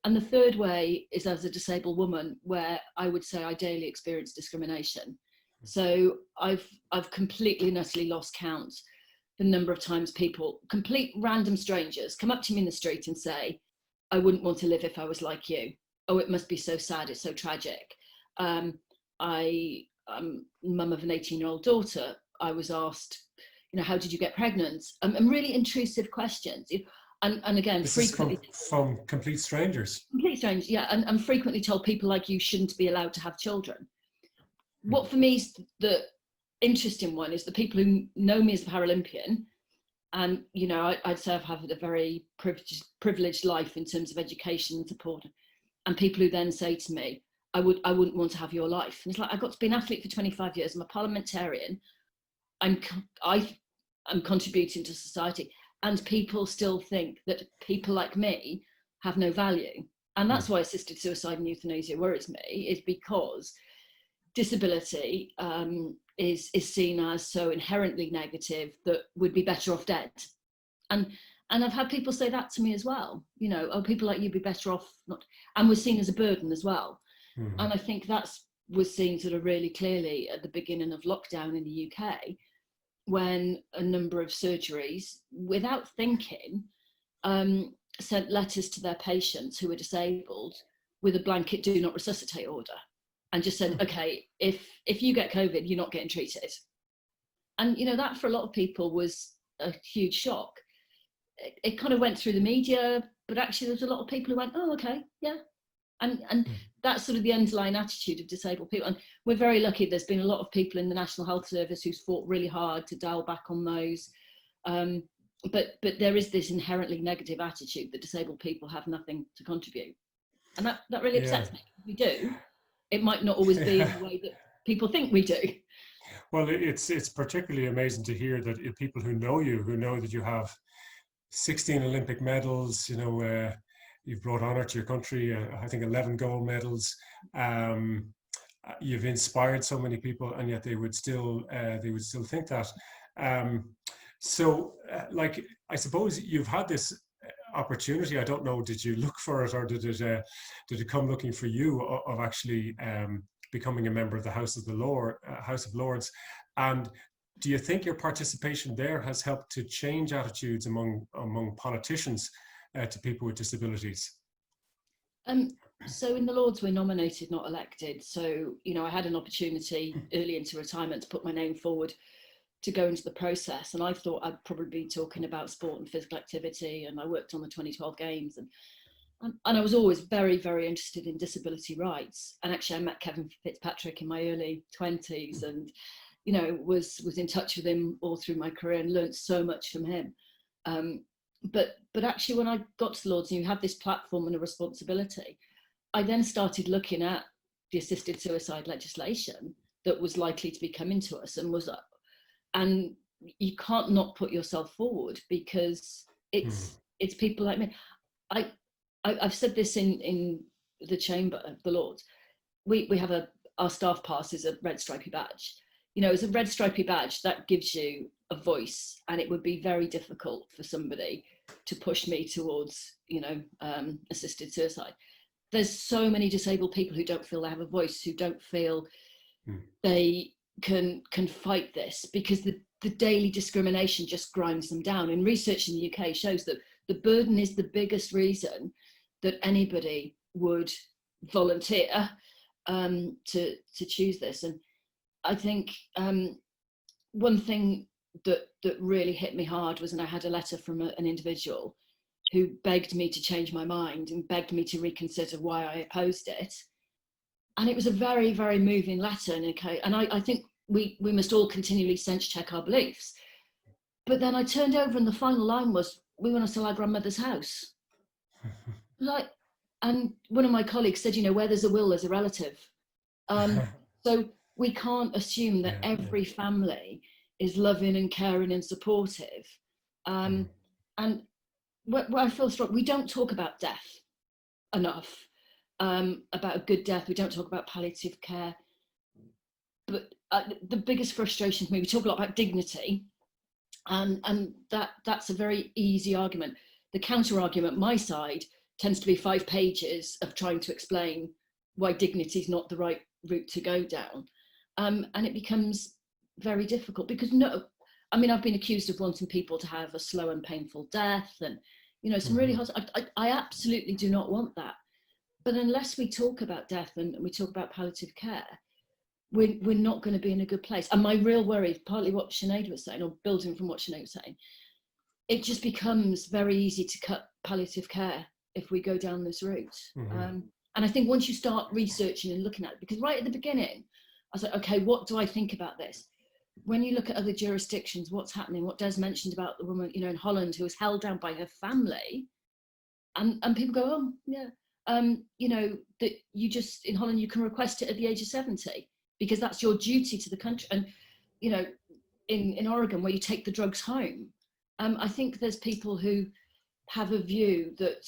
And the third way is as a disabled woman, where I would say I daily experience discrimination. So I've completely and utterly lost count the number of times people, complete random strangers, come up to me in the street and say, I wouldn't want to live if I was like you. Oh, it must be so sad, it's so tragic. I'm mum of an 18-year-old daughter. I was asked, you know, how did you get pregnant? And really intrusive questions. And again, this frequently is from complete strangers. Complete strangers, yeah. And I'm frequently told people like you shouldn't be allowed to have children. What for me is the interesting one is the people who know me as a Paralympian, and you know, I'd say I've had a very privileged life in terms of education and support, and people who then say to me, I wouldn't want to have your life. And it's like, I got to be an athlete for 25 years. I'm a parliamentarian. I'm contributing to society, and people still think that people like me have no value. And that's why assisted suicide and euthanasia worries me, is because disability is seen as so inherently negative that we'd be better off dead. And I've had people say that to me as well. You know, oh, people like you be better off not, and we're seen as a burden as well. Mm-hmm. And I think was seen sort of really clearly at the beginning of lockdown in the UK, when a number of surgeries, without thinking, sent letters to their patients who were disabled with a blanket do not resuscitate order, and just said, okay, if you get COVID, you're not getting treated. And you know, that for a lot of people was a huge shock. It kind of went through the media, but actually there's a lot of people who went, oh, okay, yeah. And that's sort of the underlying attitude of disabled people. And we're very lucky. There's been a lot of people in the National Health Service who's fought really hard to dial back on those. But there is this inherently negative attitude that disabled people have nothing to contribute. And that really upsets me. We do. It might not always be in the way that people think we do. Well, it's particularly amazing to hear that people who know you, who know that you have 16 Olympic medals, you know, you've brought honor to your country, I think 11 gold medals. You've inspired so many people, and yet they would still think that. So, like, I suppose you've had this opportunity. I don't know, did you look for it, or did it come looking for you, of actually becoming a member of the House of Lords? And do you think your participation there has helped to change attitudes among politicians to people with disabilities? So in the Lords, we're nominated, not elected. So, you know, I had an opportunity early into retirement to put my name forward to go into the process. And I thought I'd probably be talking about sport and physical activity. And I worked on the 2012 Games. And I was always very, very interested in disability rights. And actually, I met Kevin Fitzpatrick in my early 20s, and, you know, was in touch with him all through my career and learned so much from him. But actually, when I got to the Lords and you have this platform and a responsibility, I then started looking at the assisted suicide legislation that was likely to be coming to us, and you can't not put yourself forward, because it's people like me. I've said this in the chamber of the Lords. We have our staff pass is a red stripy badge. You know, it's a red stripy badge that gives you a voice, and it would be very difficult for somebody to push me towards, you know, assisted suicide. There's so many disabled people who don't feel they have a voice, who don't feel they can fight this, because the daily discrimination just grinds them down. And research in the UK shows that the burden is the biggest reason that anybody would volunteer to choose this. And I think one thing that really hit me hard was when I had a letter from an individual who begged me to change my mind and begged me to reconsider why I opposed it. And it was a very, very moving letter. And I think we must all continually sense check our beliefs. But then I turned over and the final line was, we want to sell our grandmother's house. And one of my colleagues said, where there's a will, there's a relative. So we can't assume that every family is loving and caring and supportive. And where I feel strong, we don't talk about death enough, about a good death. We don't talk about palliative care. But the biggest frustration for me, we talk a lot about dignity, and that's a very easy argument. The counter argument, my side, tends to be 5 pages of trying to explain why dignity is not the right route to go down. And it becomes very difficult because I've been accused of wanting people to have a slow and painful death and, some really hard, I absolutely do not want that. But unless we talk about death and we talk about palliative care, we're not going to be in a good place. And my real worry, partly what Sinead was saying, or building from what Sinead was saying, it just becomes very easy to cut palliative care if we go down this route. And I think once you start researching and looking at it, because right at the beginning, I was like, okay, what do I think about this? When you look at other jurisdictions, what's happening, what Des mentioned about the woman, in Holland who was held down by her family, and people go, oh, yeah, that you just, in Holland, you can request it at the age of 70 because that's your duty to the country. And, in Oregon, where you take the drugs home, I think there's people who have a view that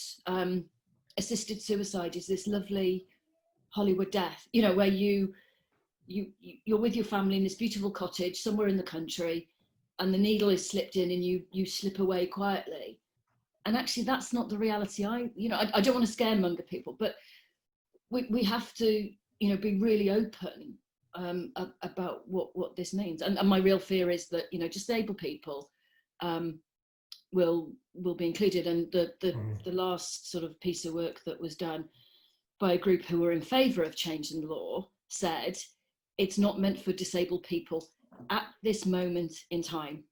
assisted suicide is this lovely Hollywood death, where you're with your family in this beautiful cottage somewhere in the country, and the needle is slipped in and you slip away quietly. And actually, that's not the reality. I don't want to scaremonger people, but we have to, be really open about what this means. And my real fear is that, disabled people will be included. And the last sort of piece of work that was done by a group who were in favour of changing the law said it's not meant for disabled people at this moment in time.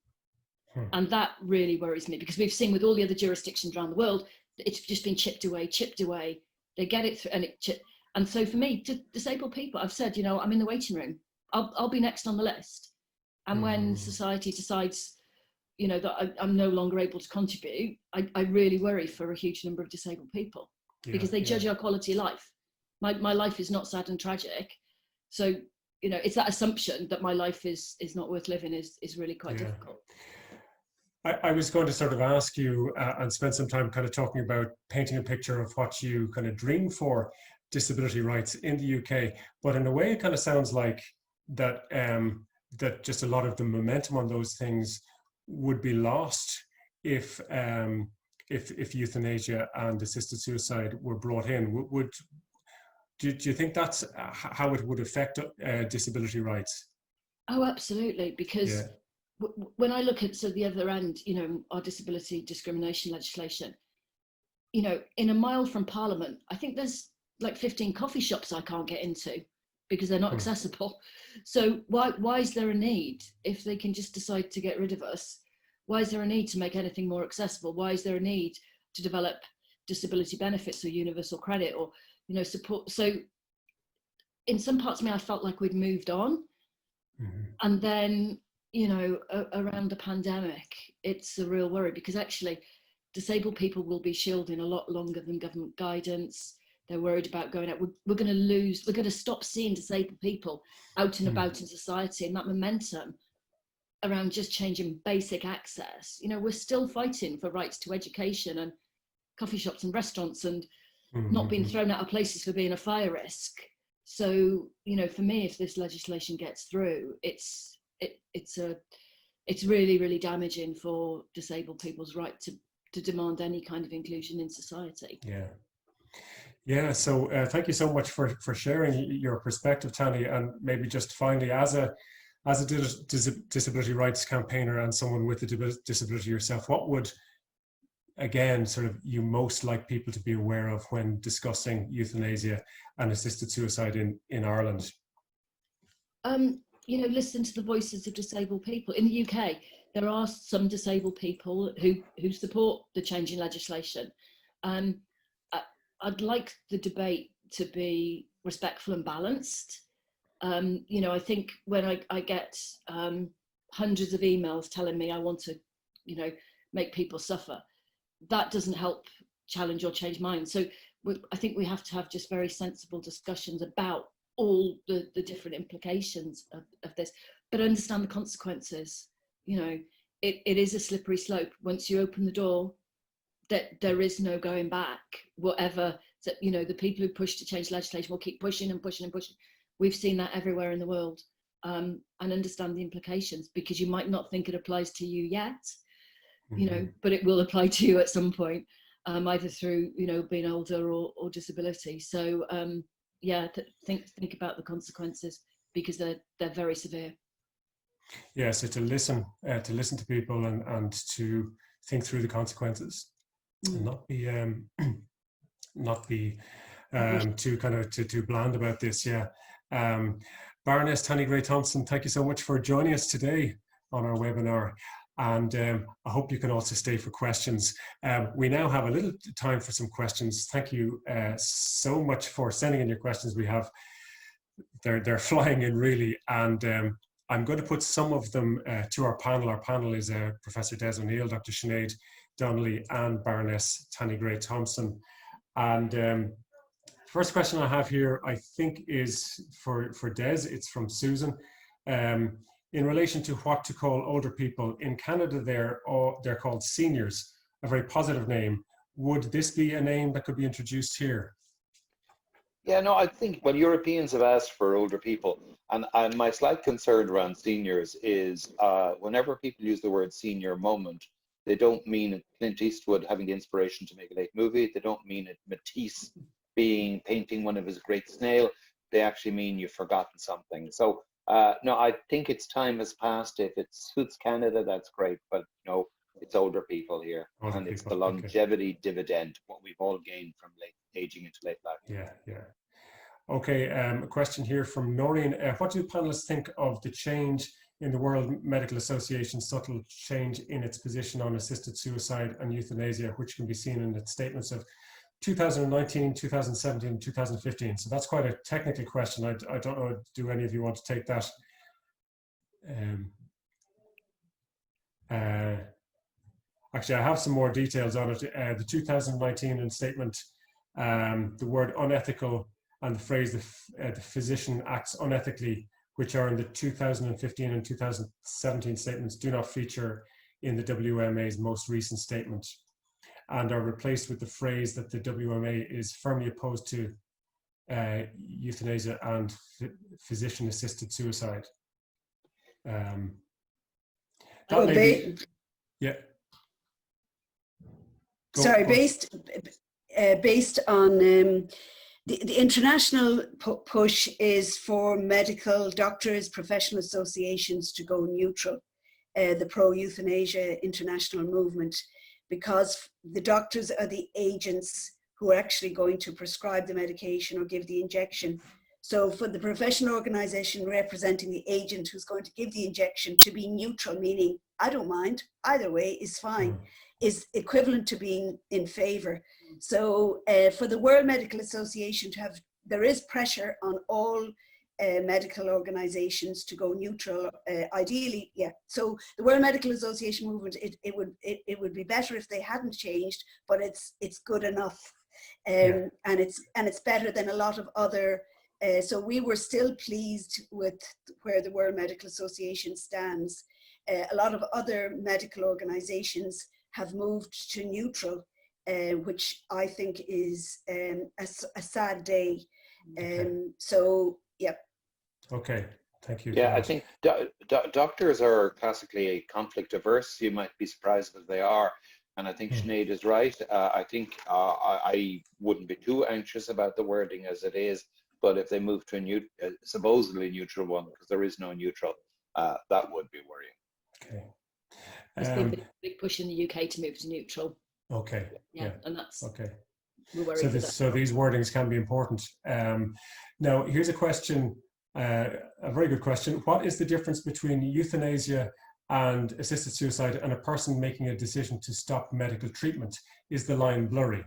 And that really worries me, because we've seen with all the other jurisdictions around the world, it's just been chipped away. They get it through, and so for me, disabled people, I've said, I'm in the waiting room. I'll be next on the list. And when society decides, that I'm no longer able to contribute, I really worry for a huge number of disabled people, because they judge our quality of life. My life is not sad and tragic. So, it's that assumption that my life is not worth living is really quite difficult. I was going to sort of ask you and spend some time kind of talking about painting a picture of what you kind of dream for disability rights in the UK. But in a way, it kind of sounds like that that just a lot of the momentum on those things would be lost if euthanasia and assisted suicide were brought in. Do you think that's how it would affect disability rights? Oh, absolutely, because when I look at the other end, our disability discrimination legislation, in a mile from Parliament, I think there's like 15 coffee shops I can't get into because they're not accessible. So why is there a need, if they can just decide to get rid of us, why is there a need to make anything more accessible? Why is there a need to develop disability benefits or universal credit or, support? So in some parts of me, I felt like we'd moved on. And then, around the pandemic, it's a real worry, because actually disabled people will be shielding a lot longer than government guidance. They're worried about going out. We're going to stop seeing disabled people out and about in society, and that momentum around just changing basic access. We're still fighting for rights to education and coffee shops and restaurants and not being thrown out of places for being a fire risk. So, for me, if this legislation gets through, it's really, really damaging for disabled people's right to demand any kind of inclusion in society. Yeah. So thank you so much for sharing your perspective, Tanni. And maybe just finally, as a disability rights campaigner and someone with a disability yourself, what would again, sort of you most like people to be aware of when discussing euthanasia and assisted suicide in Ireland? You know, listen to the voices of disabled people. In the UK, there are some disabled people who support the change in legislation. I'd like the debate to be respectful and balanced. You know, I think when I get hundreds of emails telling me I want to, you know, make people suffer, that doesn't help challenge or change minds. So I think we have to have just very sensible discussions about all the different implications of this, but understand the consequences. You know, it is a slippery slope. Once you open the door, that there is no going back. Whatever, you know, the people who push to change legislation will keep pushing and pushing and pushing. We've seen that everywhere in the world, and understand the implications, because you might not think it applies to you yet, you know, but it will apply to you at some point, either through, you know, being older or disability. So yeah, think about the consequences, because they're very severe. Yeah, so to listen to people and to think through the consequences, and not be too kind of too bland about this. Yeah. Baroness Tanni Grey-Thompson, thank you so much for joining us today on our webinar. And I hope you can also stay for questions. We now have a little time for some questions. Thank you so much for sending in your questions. They're flying in really, and I'm going to put some of them to our panel. Our panel is Professor Des O'Neill, Dr. Sinead Donnelly, and Baroness Tanni Grey-Thompson. And first question I have here, I think, is for Des. It's from Susan. In relation to what to call older people, in Canada they're called seniors, a very positive name. Would this be a name that could be introduced here? Yeah, no, I think when Europeans have asked for older people, and my slight concern around seniors is whenever people use the word senior moment, they don't mean Clint Eastwood having the inspiration to make a late movie. They don't mean it Matisse painting one of his great snail. They actually mean you've forgotten something. So no, I think its time has passed. If it suits Canada, that's great. But no, it's older people here, and it's the longevity dividend, what we've all gained from aging into late life. Yeah, yeah. Okay, a question here from Noreen. What do panelists think of the change in the World Medical Association's subtle change in its position on assisted suicide and euthanasia, which can be seen in its statements of 2019, 2017, 2015? So that's quite a technical question. I don't know, do any of you want to take that? Actually, I have some more details on it. The 2019 statement, the word unethical and the phrase the physician acts unethically, which are in the 2015 and 2017 statements, do not feature in the WMA's most recent statement, and are replaced with the phrase that the WMA is firmly opposed to euthanasia and physician-assisted suicide. Yeah. Sorry, based on the international push is for medical doctors, professional associations to go neutral, the pro-euthanasia international movement, because the doctors are the agents who are actually going to prescribe the medication or give the injection. So for the professional organization representing the agent who's going to give the injection to be neutral, meaning I don't mind, either way is fine, is equivalent to being in favor. So for the World Medical Association to have, there is pressure on all medical organizations to go neutral, ideally, yeah. So the World Medical Association movement, it would be better if they hadn't changed, but it's good enough, and it's better than a lot of other. So we were still pleased with where the World Medical Association stands. A lot of other medical organizations have moved to neutral, which I think is a sad day. So, yeah. Okay, thank you. Yeah, I think doctors are classically conflict averse. You might be surprised that they are. And I think Sinead is right. I think I wouldn't be too anxious about the wording as it is, but if they move to a supposedly neutral one, because there is no neutral, that would be worrying. Okay. There's been a big push in the UK to move to neutral. Okay. Yeah. And that's, okay. we're worried about that. So these wordings can be important. Now, here's a question, a very good question. What is the difference between euthanasia and assisted suicide and a person making a decision to stop medical treatment? Is the line blurry?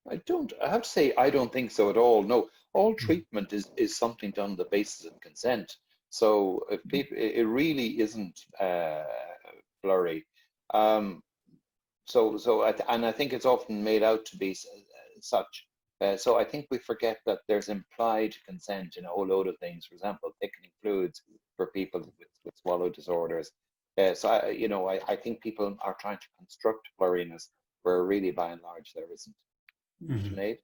I have to say, I don't think so at all. No, all treatment is something done on the basis of consent. So if people, it really isn't blurry. And I think it's often made out to be such. So I think we forget that there's implied consent in a whole load of things. For example, thickening fluids for people with swallow disorders. So I think people are trying to construct blurriness where really, by and large, there isn't. Sinead?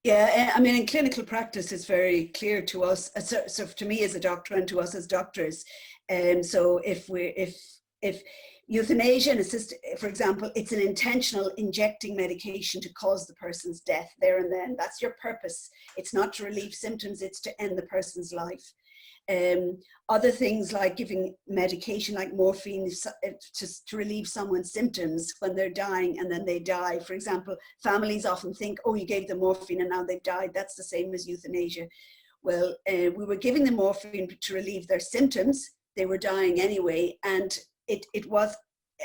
Yeah, I mean, in clinical practice, it's very clear to us. So to me as a doctor and to us as doctors, so if euthanasia and assisted, for example, it's an intentional injecting medication to cause the person's death there and then. That's your purpose. It's not to relieve symptoms, it's to end the person's life. Other things like giving medication like morphine to relieve someone's symptoms when they're dying and then they die. For example, families often think, oh, you gave them morphine and now they've died. That's the same as euthanasia. Well, we were giving them morphine to relieve their symptoms. They were dying anyway, and it was,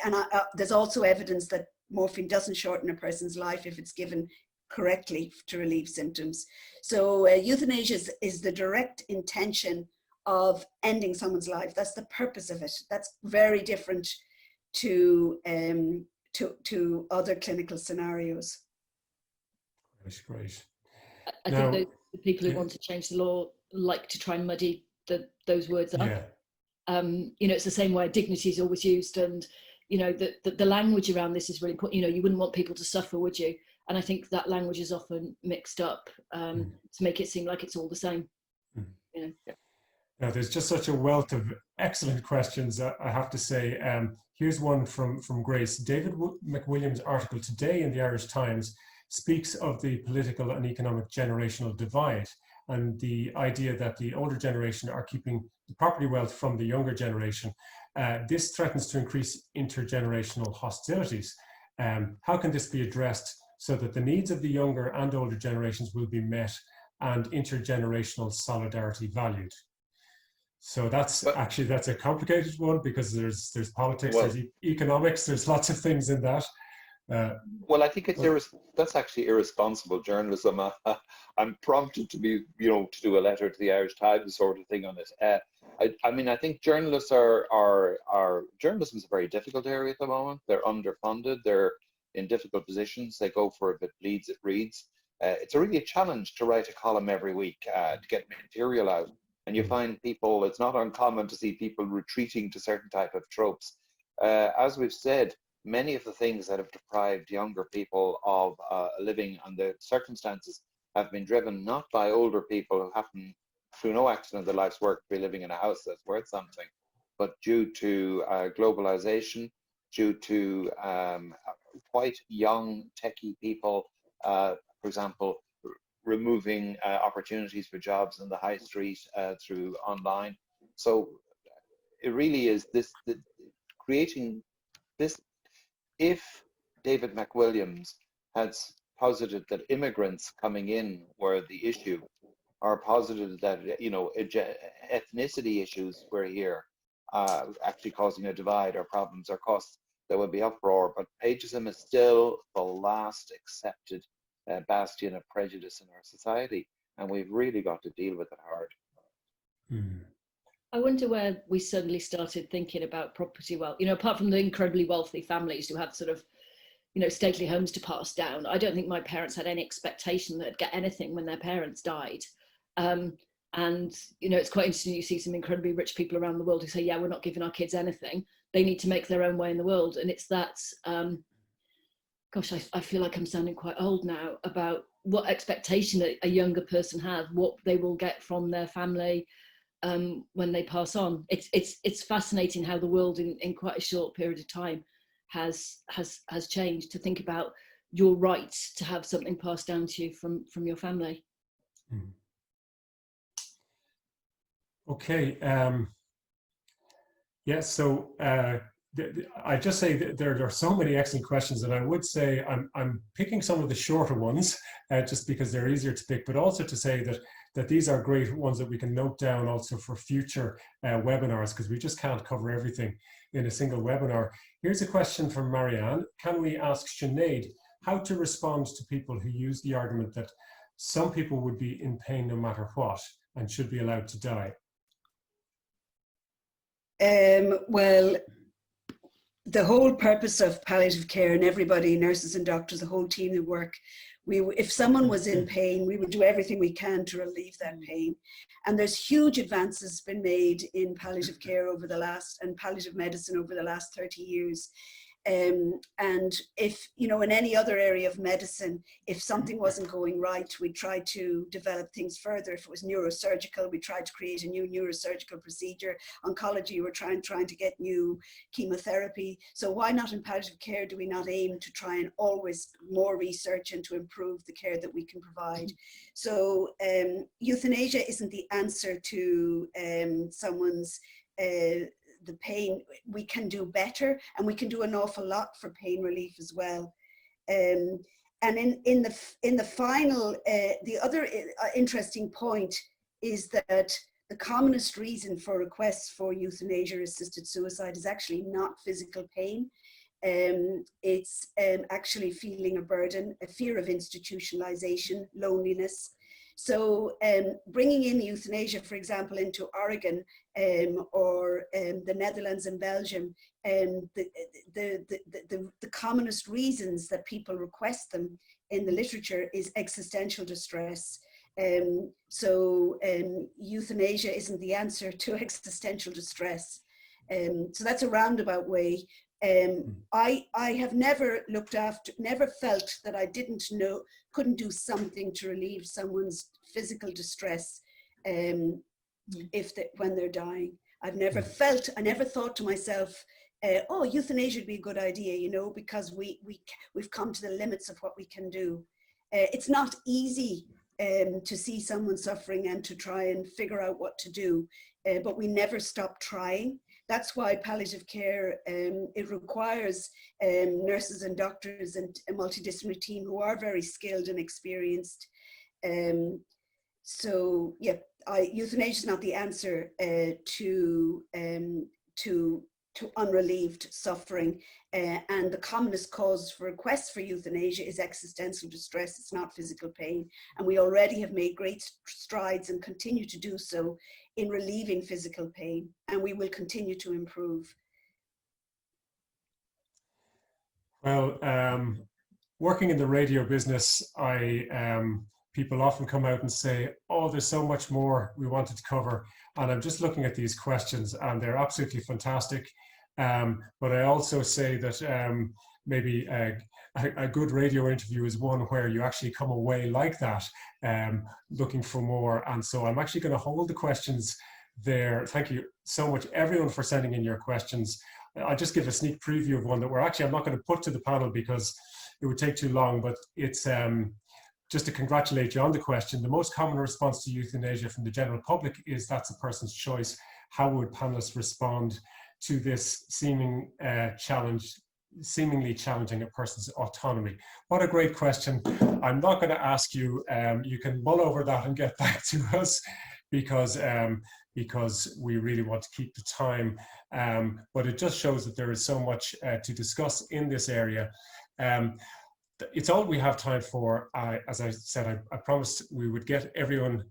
and there's also evidence that morphine doesn't shorten a person's life if it's given correctly to relieve symptoms. So euthanasia is the direct intention of ending someone's life. That's the purpose of it. That's very different to other clinical scenarios. Great. I think the people who want to change the law like to try and muddy those words up. Yeah. It's the same way dignity is always used, and the language around this is really important. You wouldn't want people to suffer, would you? And I think that language is often mixed up to make it seem like it's all the same. Now, there's just such a wealth of excellent questions, I have to say. Here's one from Grace. David McWilliams' article today in the Irish Times speaks of the political and economic generational divide and the idea that the older generation are keeping the property wealth from the younger generation. This threatens to increase intergenerational hostilities. How can this be addressed so that the needs of the younger and older generations will be met and intergenerational solidarity valued? So that's a complicated one because there's politics, there's economics, there's lots of things in that. Well, I think that's actually irresponsible journalism. I'm prompted to be, to do a letter to the Irish Times sort of thing on it. I think journalists journalism is a very difficult area at the moment. They're underfunded. They're in difficult positions. They go for if it bleeds, it reads. It's really a challenge to write a column every week to get material out. And you find people, it's not uncommon to see people retreating to certain type of tropes. As we've said, many of the things that have deprived younger people of living under circumstances have been driven not by older people who happen, through no accident of their life's work, to be living in a house that's worth something, but due to globalization, due to quite young techie people, for example, removing opportunities for jobs in the high street through online. So it really is creating this. If David McWilliams had posited that immigrants coming in were the issue, or posited that ethnicity issues were here, actually causing a divide or problems or costs, there would be uproar. But ageism is still the last accepted bastion of prejudice in our society, and we've really got to deal with it hard. I wonder where we suddenly started thinking about property wealth. Apart from the incredibly wealthy families who had sort of, stately homes to pass down, I don't think my parents had any expectation that they'd get anything when their parents died. And it's quite interesting. You see some incredibly rich people around the world who say, yeah, we're not giving our kids anything. They need to make their own way in the world. And it's that, gosh, I feel like I'm sounding quite old now, about what expectation a younger person has, what they will get from their family when they pass on. It's fascinating how the world in quite a short period of time has changed, to think about your right to have something passed down to you from your family. Okay. So I just say that there are so many excellent questions, and I would say I'm picking some of the shorter ones just because they're easier to pick, but also to say that these are great ones that we can note down also for future webinars, because we just can't cover everything in a single webinar. Here's a question from Marianne. Can we ask Sinead how to respond to people who use the argument that some people would be in pain no matter what and should be allowed to die? Well, the whole purpose of palliative care, and everybody, nurses and doctors, the whole team that work, if someone was in pain, we would do everything we can to relieve that pain. And there's huge advances been made in palliative care and palliative medicine over the last 30 years. And if, in any other area of medicine, if something wasn't going right, we tried to develop things further. If it was neurosurgical, we tried to create a new neurosurgical procedure. Oncology, we're trying to get new chemotherapy. So why not in palliative care do we not aim to try and always more research and to improve the care that we can provide? So euthanasia isn't the answer to someone's the pain. We can do better, and we can do an awful lot for pain relief as well. And in the final, the other interesting point is that the commonest reason for requests for euthanasia-assisted suicide is actually not physical pain. It's actually feeling a burden, a fear of institutionalization, loneliness. So bringing in euthanasia, for example, into Oregon or the Netherlands and Belgium, the commonest reasons that people request them in the literature is existential distress. So euthanasia isn't the answer to existential distress. So that's a roundabout way. I have never never felt that I couldn't do something to relieve someone's physical distress when they're dying. I never thought to myself, oh, euthanasia would be a good idea, because we've come to the limits of what we can do. It's not easy to see someone suffering and to try and figure out what to do, but we never stop trying. That's why palliative care, it requires nurses and doctors and a multidisciplinary team who are very skilled and experienced. So yeah, euthanasia is not the answer to unrelieved suffering. And the commonest cause for requests for euthanasia is existential distress. It's not physical pain. And we already have made great strides and continue to do so in relieving physical pain, and we will continue to improve. Well, working in the radio business, people often come out and say, oh, there's so much more we wanted to cover. And I'm just looking at these questions and they're absolutely fantastic. But I also say that maybe a good radio interview is one where you actually come away like that, looking for more. And so I'm actually going to hold the questions there. Thank you so much, everyone, for sending in your questions. I'll just give a sneak preview of one that I'm not going to put to the panel because it would take too long, but it's just to congratulate you on the question. The most common response to euthanasia from the general public is that's a person's choice. How would panelists respond to this seemingly challenging a person's autonomy? What a great question. I'm not going to ask you, you can mull over that and get back to us because we really want to keep the time. But it just shows that there is so much to discuss in this area. It's all we have time for. As I said, I promised we would let everyone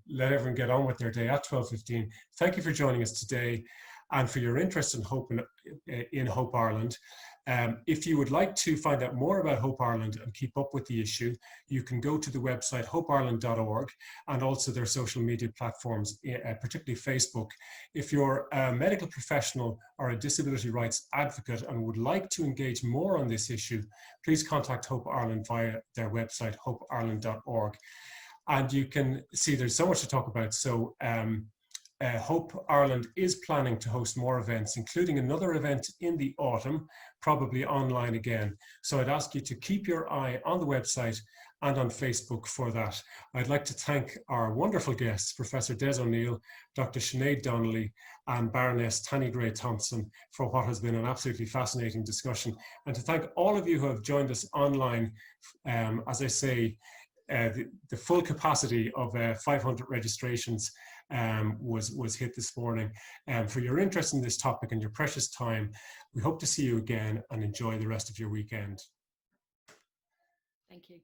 get on with their day at 12:15. Thank you for joining us today and for your interest in Hope Ireland. If you would like to find out more about Hope Ireland and keep up with the issue, you can go to the website hopeireland.org and also their social media platforms, particularly Facebook. If you're a medical professional or a disability rights advocate and would like to engage more on this issue, please contact Hope Ireland via their website, hopeireland.org. And you can see there's so much to talk about. So Hope Ireland is planning to host more events, including another event in the autumn, probably online again. So I'd ask you to keep your eye on the website and on Facebook for that. I'd like to thank our wonderful guests, Professor Des O'Neill, Dr. Sinead Donnelly, and Baroness Tanni Grey-Thompson, for what has been an absolutely fascinating discussion. And to thank all of you who have joined us online. As I say, the full capacity of 500 registrations was hit this morning. For your interest in this topic and your precious time, we hope to see you again and enjoy the rest of your weekend. Thank you.